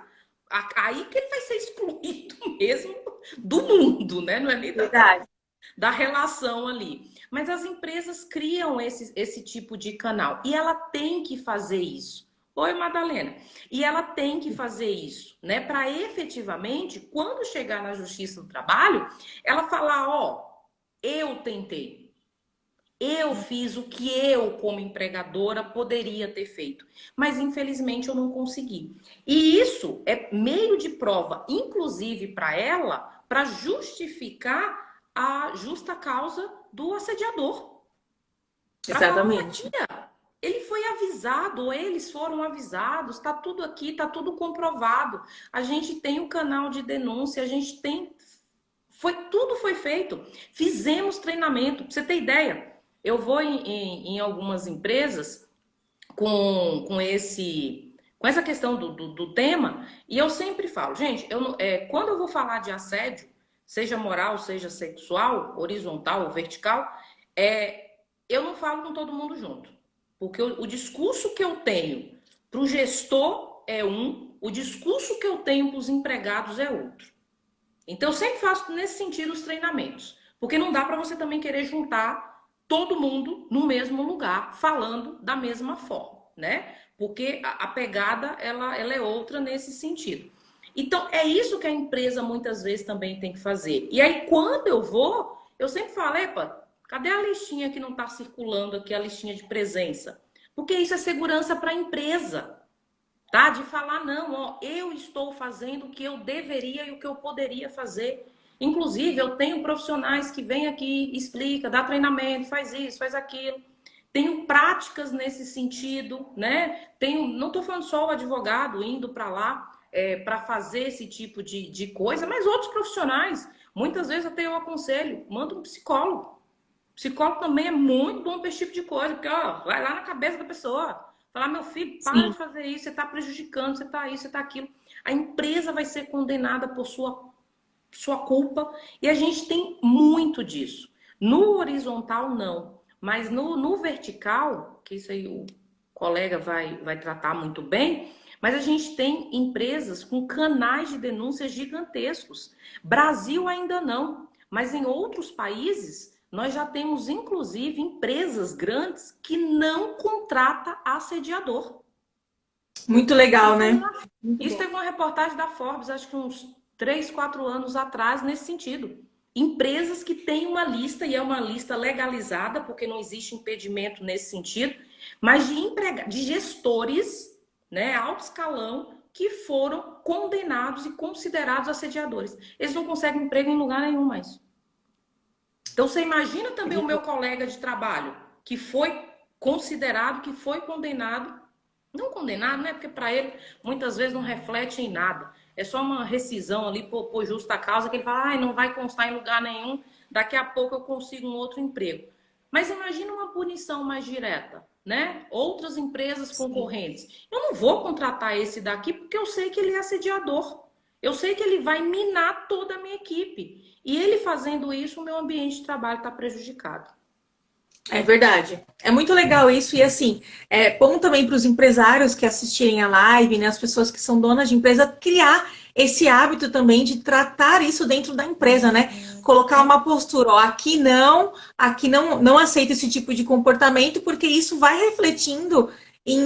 aí que ele vai ser excluído mesmo do mundo, né? Não é nem Verdade. da relação ali. Mas as empresas criam esse tipo de canal e ela tem que fazer isso. Oi, Madalena. E ela tem que fazer isso, né? Para efetivamente, quando chegar na Justiça do Trabalho, ela falar: ó, eu tentei, Eu fiz o que eu, como empregadora, poderia ter feito. Mas, infelizmente, eu não consegui. E isso é meio de prova, inclusive para ela, para justificar a justa causa do assediador. Para falar, Exatamente. Maria, ele foi avisado, ou eles foram avisados, está tudo aqui, está tudo comprovado. A gente tem o canal de denúncia, a gente tem. Tudo foi feito. Fizemos treinamento. Para você ter ideia, eu vou em algumas empresas com essa questão do tema, e eu sempre falo, gente, quando eu vou falar de assédio, seja moral, seja sexual, horizontal ou vertical, eu não falo com todo mundo junto. Porque o discurso que eu tenho para o gestor é um, o discurso que eu tenho para os empregados é outro. Então, eu sempre faço nesse sentido os treinamentos. Porque não dá para você também querer juntar todo mundo no mesmo lugar, falando da mesma forma, né? Porque a pegada, ela é outra nesse sentido. Então, é isso que a empresa muitas vezes também tem que fazer. E aí, quando eu vou, eu sempre falo, epa, cadê a listinha que não está circulando aqui, a listinha de presença? Porque isso é segurança para a empresa. Tá? De falar, não, ó, eu estou fazendo o que eu deveria e o que eu poderia fazer. Inclusive, eu tenho profissionais que vêm aqui, explica, dá treinamento, faz isso, faz aquilo. Tenho práticas nesse sentido, né? Não estou falando só o advogado indo para lá para fazer esse tipo de coisa, mas outros profissionais. Muitas vezes até eu aconselho, manda um psicólogo. Psicólogo também é muito bom para esse tipo de coisa, porque ó, vai lá na cabeça da pessoa. Falar, meu filho, para de Sim. fazer isso, você está prejudicando, você está isso, você está aquilo. A empresa vai ser condenada por sua culpa. E a gente tem muito disso. No horizontal, não. Mas no vertical, que isso aí o colega vai tratar muito bem, mas a gente tem empresas com canais de denúncias gigantescos. Brasil ainda não, mas em outros países nós já temos, inclusive, empresas grandes que não contratam assediador. Muito legal, Isso, né? Muito isso bom. teve uma reportagem da Forbes, acho que uns 3, 4 anos atrás, nesse sentido. Empresas que têm uma lista, e é uma lista legalizada, porque não existe impedimento nesse sentido, mas de gestores, né, alto escalão, que foram condenados e considerados assediadores. Eles não conseguem emprego em lugar nenhum mais. Então, você imagina também o meu colega de trabalho, que foi considerado, que foi condenado, não condenado, né? Porque para ele, muitas vezes, não reflete em nada. É só uma rescisão ali por justa causa, que ele fala, ah, não vai constar em lugar nenhum, daqui a pouco eu consigo um outro emprego. Mas imagina uma punição mais direta, né? Outras empresas concorrentes. Eu não vou contratar esse daqui porque eu sei que ele é assediador. Eu sei que ele vai minar toda a minha equipe. E ele fazendo isso, o meu ambiente de trabalho está prejudicado. É verdade. É muito legal isso. E assim, é bom também para os empresários que assistirem a live, né, as pessoas que são donas de empresa, criar esse hábito também de tratar isso dentro da empresa, né? Colocar uma postura, ó, aqui não aceito esse tipo de comportamento, porque isso vai refletindo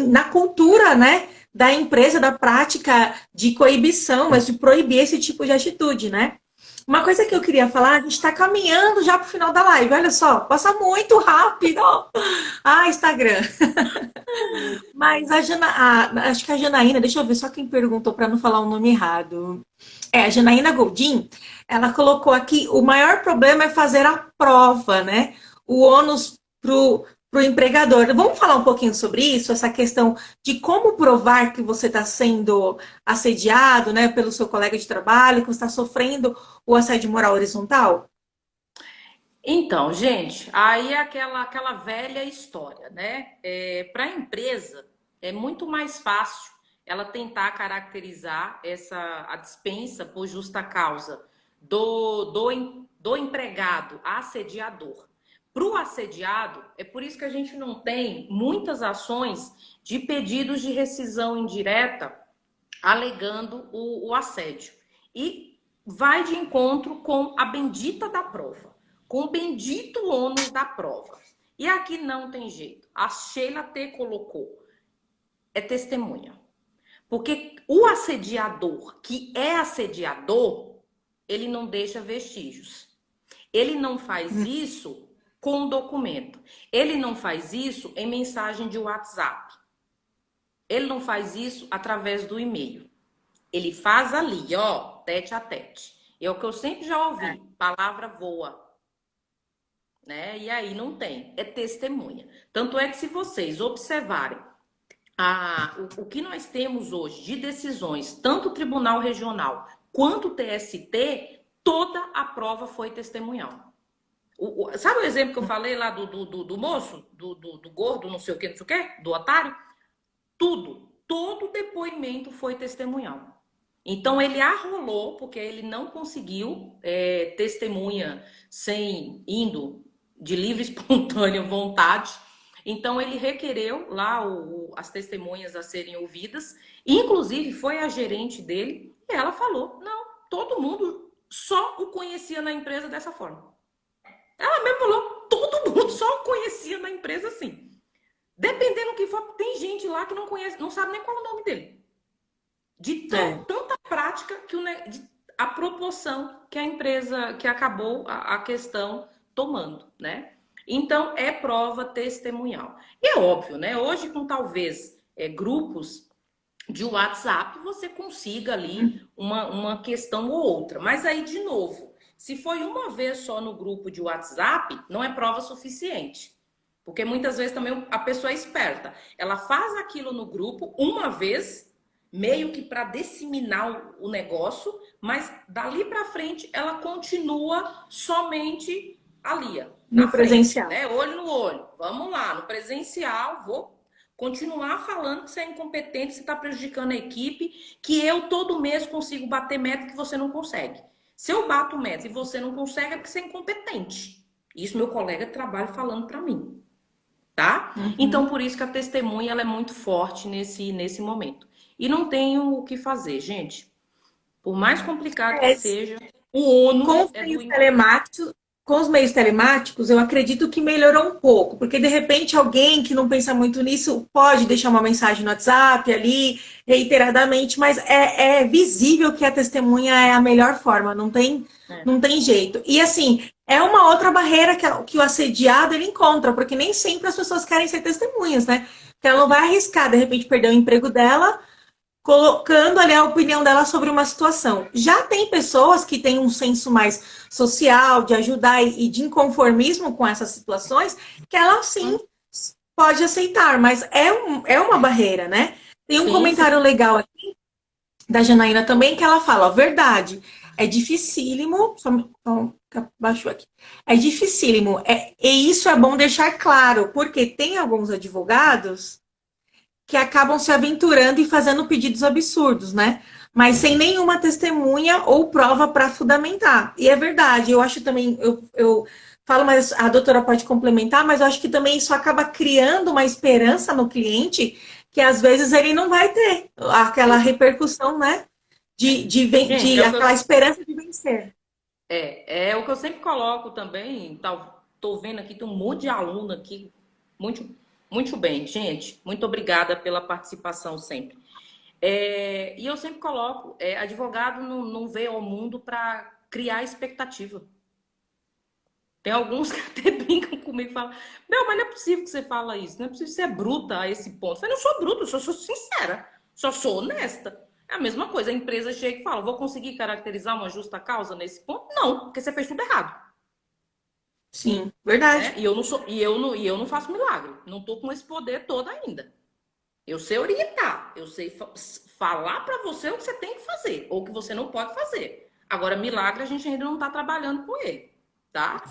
na cultura, né? Da empresa, da prática de coibição, mas de proibir esse tipo de atitude, né? Uma coisa que eu queria falar, a gente está caminhando já para o final da live. Olha só, passa muito rápido. Ah, Instagram. Mas acho que a Janaína, deixa eu ver só quem perguntou para não falar o nome errado. A Janaína Goldin, ela colocou aqui: o maior problema é fazer a prova, né? O ônus para o empregador. Vamos falar um pouquinho sobre isso, essa questão de como provar que você está sendo assediado, né, pelo seu colega de trabalho, que você está sofrendo o assédio moral horizontal? Então, gente, aí é aquela velha história, né? Para a empresa, é muito mais fácil ela tentar caracterizar a dispensa por justa causa do empregado assediador. Para o assediado, é por isso que a gente não tem muitas ações de pedidos de rescisão indireta alegando o assédio. E vai de encontro com a bendita da prova, com o bendito ônus da prova. E aqui não tem jeito. A Sheila T colocou, é testemunha. Porque o assediador, que é assediador, ele não deixa vestígios. Ele não faz isso com o documento. Ele não faz isso em mensagem de WhatsApp. Ele não faz isso através do e-mail. Ele faz ali, ó, tete a tete. É o que eu sempre já ouvi, palavra voa. Né? E aí não tem, é testemunha. Tanto é que se vocês observarem o que nós temos hoje de decisões, tanto o Tribunal Regional quanto o TST, toda a prova foi testemunhal. Sabe o exemplo que eu falei lá do moço? Do gordo, não sei o que, não sei o que, do otário? Todo depoimento foi testemunhal. Então ele arrolou, porque ele não conseguiu testemunha indo de livre e espontânea vontade. Então ele requereu lá as testemunhas a serem ouvidas. Inclusive foi a gerente dele e ela falou, não, todo mundo só o conhecia na empresa dessa forma. Ela mesmo falou, todo mundo só o conhecia na empresa assim. Dependendo do que for, tem gente lá que não conhece, não sabe nem qual é o nome dele. De tanta prática que a proporção que a empresa, que acabou a questão tomando, né? Então, é prova testemunhal. E é óbvio, né? Hoje, com talvez grupos de WhatsApp, você consiga ali uma questão ou outra. Mas aí, de novo, se foi uma vez só no grupo de WhatsApp, não é prova suficiente. Porque muitas vezes também a pessoa é esperta. Ela faz aquilo no grupo uma vez, meio que para disseminar o negócio, mas dali para frente ela continua somente ali, no presencial, né? Olho no olho. Vamos lá, no presencial, vou continuar falando que você é incompetente, você está prejudicando a equipe, que eu todo mês consigo bater meta que você não consegue. Se eu bato meta e você não consegue, é porque você é incompetente. Isso meu colega de trabalho falando para mim, tá? Então, por isso que a testemunha ela é muito forte nesse momento. E não tenho o que fazer, gente. Por mais complicado que seja, o ônus é do com os meios telemáticos, eu acredito que melhorou um pouco, porque de repente alguém que não pensa muito nisso pode deixar uma mensagem no WhatsApp ali, reiteradamente, mas é visível que a testemunha é a melhor forma, não tem jeito. E assim, é uma outra barreira que o assediado ele encontra, porque nem sempre as pessoas querem ser testemunhas, né? Porque ela não vai arriscar, de repente, perder o emprego dela, colocando ali a opinião dela sobre uma situação. Já tem pessoas que têm um senso mais social, de ajudar e de inconformismo com essas situações, que ela sim pode aceitar, mas é uma barreira, né? Tem um comentário legal aqui da Janaína também, que ela fala, ó, verdade, é dificílimo, baixou aqui, é dificílimo, e isso é bom deixar claro, porque tem alguns advogados que acabam se aventurando e fazendo pedidos absurdos, né? Mas sem nenhuma testemunha ou prova para fundamentar. E é verdade, eu acho também, eu falo, mas a doutora pode complementar, mas eu acho que também isso acaba criando uma esperança no cliente que às vezes ele não vai ter aquela repercussão, né? Aquela esperança de vencer. É o que eu sempre coloco também, tô vendo aqui, tem um monte de aluno aqui, muito bem, gente. Muito obrigada pela participação sempre. E eu sempre coloco, advogado não veio ao mundo para criar expectativa. Tem alguns que até brincam comigo e falam, mas não é possível que você fala isso, não é possível que você é bruta a esse ponto. Eu falei, não sou bruta, eu sou sincera, só sou honesta. É a mesma coisa, a empresa chega e fala, vou conseguir caracterizar uma justa causa nesse ponto? Não, porque você fez tudo errado. Sim, verdade. E eu não faço milagre. Não tô com esse poder todo ainda. Eu sei orientar, eu sei falar para você o que você tem que fazer ou o que você não pode fazer. Agora, milagre a gente ainda não está trabalhando com ele, tá?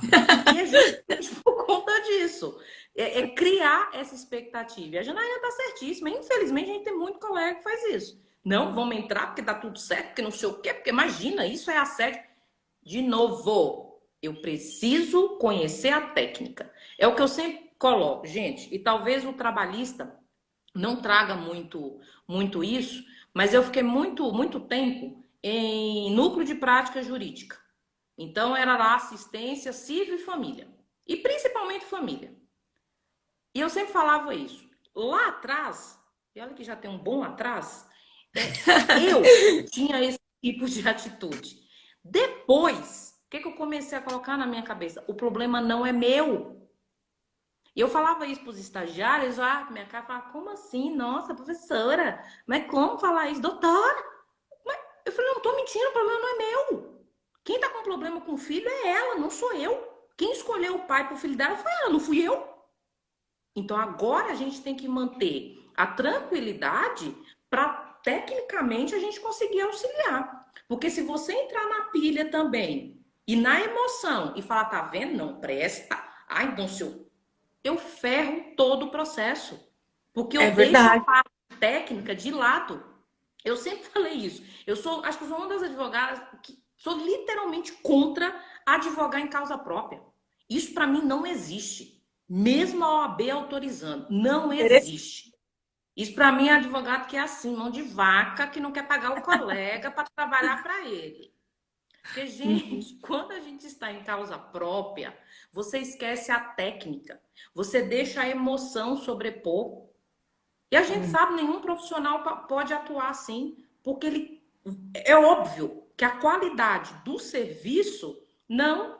E é justamente por conta disso. É criar essa expectativa. E a Janaína tá certíssima. Infelizmente, a gente tem muito colega que faz isso. Não, vamos entrar porque tá tudo certo, porque não sei o quê, porque imagina, isso é assédio. De novo, eu preciso conhecer a técnica. É o que eu sempre coloco, gente. E talvez o trabalhista não traga muito isso, mas eu fiquei muito tempo em núcleo de prática jurídica. Então, era lá assistência civil e família. E principalmente família. E eu sempre falava isso. Lá atrás, e olha que já tem um bom atrás, eu tinha esse tipo de atitude. Depois, o que eu comecei a colocar na minha cabeça? O problema não é meu. E eu falava isso para os estagiários, minha cara falava, como assim? Nossa, professora, mas como falar isso? Doutora, eu falei, não tô mentindo, o problema não é meu. Quem tá com problema com o filho é ela, não sou eu. Quem escolheu o pai pro filho dela foi ela, não fui eu. Então agora a gente tem que manter a tranquilidade para tecnicamente a gente conseguir auxiliar. Porque se você entrar na pilha também e na emoção e falar, tá vendo? Não presta. Ai, então se eu ferro todo o processo. Porque É eu deixo a verdade. parte técnica de lado. Eu sempre falei isso. Acho que eu sou uma das advogadas que sou literalmente contra advogar em causa própria. Isso para mim não existe. Mesmo a OAB autorizando, não existe. Isso para mim é advogado que é assim, mão de vaca, que não quer pagar o colega para trabalhar para ele. Porque, Uhum. gente, quando a gente está em causa própria, você esquece a técnica, você deixa a emoção sobrepor. E a gente sabe, nenhum profissional pode atuar assim, porque ele é óbvio que a qualidade do serviço não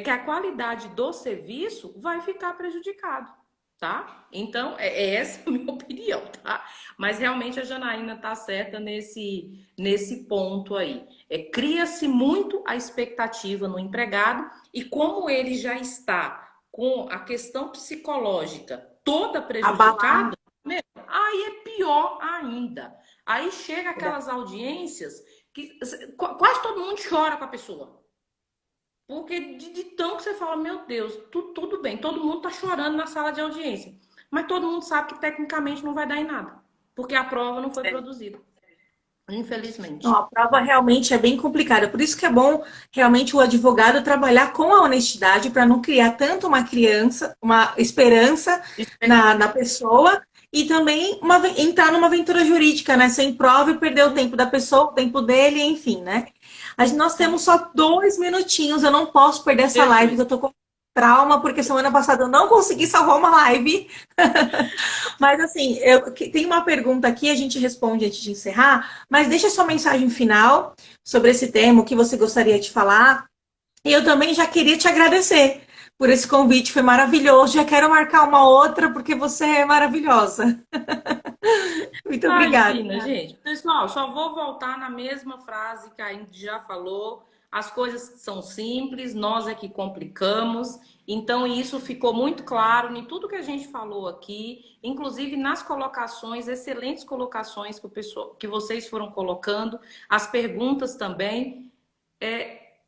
que a qualidade do serviço vai ficar prejudicado, tá? Então, é essa a minha opinião, tá? Mas realmente a Janaína tá certa nesse ponto aí. Cria-se muito a expectativa no empregado e como ele já está com a questão psicológica toda Abalar. prejudicada, aí é pior ainda. Aí chega aquelas audiências que quase todo mundo chora com a pessoa. Porque de tão que você fala, meu Deus, tudo bem, todo mundo tá chorando na sala de audiência. Mas todo mundo sabe que tecnicamente não vai dar em nada. Porque a prova não foi produzida. Não, Infelizmente. a prova realmente é bem complicada. Por isso que é bom realmente o advogado trabalhar com a honestidade para não criar tanto uma criança, uma esperança na pessoa e também entrar numa aventura jurídica, né? Sem prova e perder o Sim, tempo da pessoa, o tempo dele, enfim, né? Nós sim. temos só 2 minutinhos, eu não posso perder essa live, Jesus. eu tô com trauma, porque semana passada eu não consegui salvar uma live. Mas assim, tem uma pergunta aqui, a gente responde antes de encerrar, mas deixa sua mensagem final sobre esse tema, o que você gostaria de falar. E eu também já queria te agradecer por esse convite, foi maravilhoso. Já quero marcar uma outra, porque você é maravilhosa. Muito obrigada. Imagina, gente. Pessoal, só vou voltar na mesma frase que a Indy já falou. As coisas são simples, nós é que complicamos. Então, isso ficou muito claro em tudo que a gente falou aqui, inclusive nas colocações, excelentes colocações que vocês foram colocando, as perguntas também.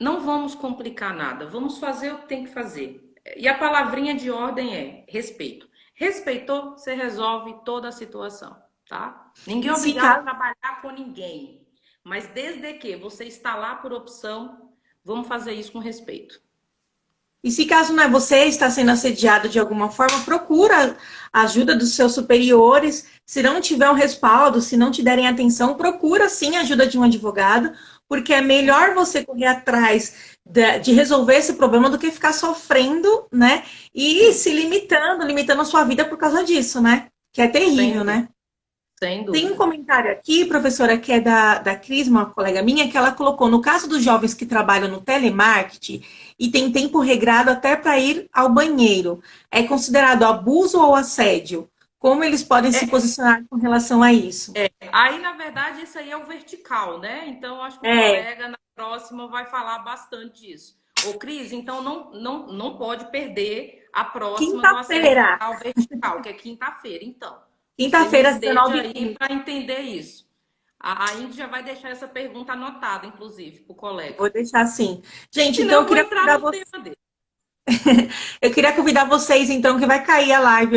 Não vamos complicar nada, vamos fazer o que tem que fazer. E a palavrinha de ordem é respeito. Respeitou, você resolve toda a situação, tá? Ninguém E é se obrigado a caso, trabalhar com ninguém. Mas desde que você está lá por opção, vamos fazer isso com respeito. né, você está sendo assediado de alguma forma, procura a ajuda dos seus superiores. Se não tiver um respaldo, se não te derem atenção, procura sim a ajuda de um advogado, porque é melhor você correr atrás de resolver esse problema do que ficar sofrendo, né? E Sim, se limitando a sua vida por causa disso, né? Que é sem terrível, dúvida, né? sem Tem um dúvida. comentário aqui, professora, que é da Cris, uma colega minha, que ela colocou, no caso dos jovens que trabalham no telemarketing e tem tempo regrado até para ir ao banheiro, é considerado abuso ou assédio? Como eles podem se É, posicionar com relação a isso? aí, na verdade, isso aí é o vertical, né? Então, acho que o É, colega na próxima vai falar bastante disso. Ô, Cris, então não pode perder a próxima do assédio quinta-feira, moral vertical, que é quinta-feira. Então, você me quinta-feira, às esteja aí 19h15. para entender isso. A Indy já vai deixar essa pergunta anotada, inclusive, para o colega. Vou deixar assim. Gente, então Senão, eu eu vou queria entrar convidar no vocês. tema dele. Eu queria convidar vocês, então, que vai cair a live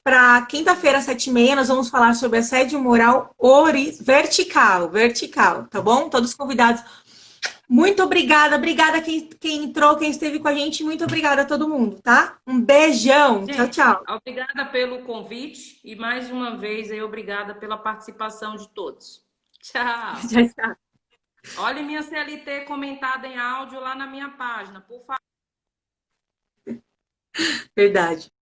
para quinta-feira, às 7h30, nós vamos falar sobre assédio moral vertical, tá bom? Todos convidados. Muito obrigada, obrigada quem entrou, quem esteve com a gente, muito obrigada a todo mundo, tá? Um beijão, tchau, Gente, tchau. obrigada pelo convite e mais uma vez aí, obrigada pela participação de todos. Tchau. Já está. Olha minha CLT comentada em áudio lá na minha página, por favor. Verdade.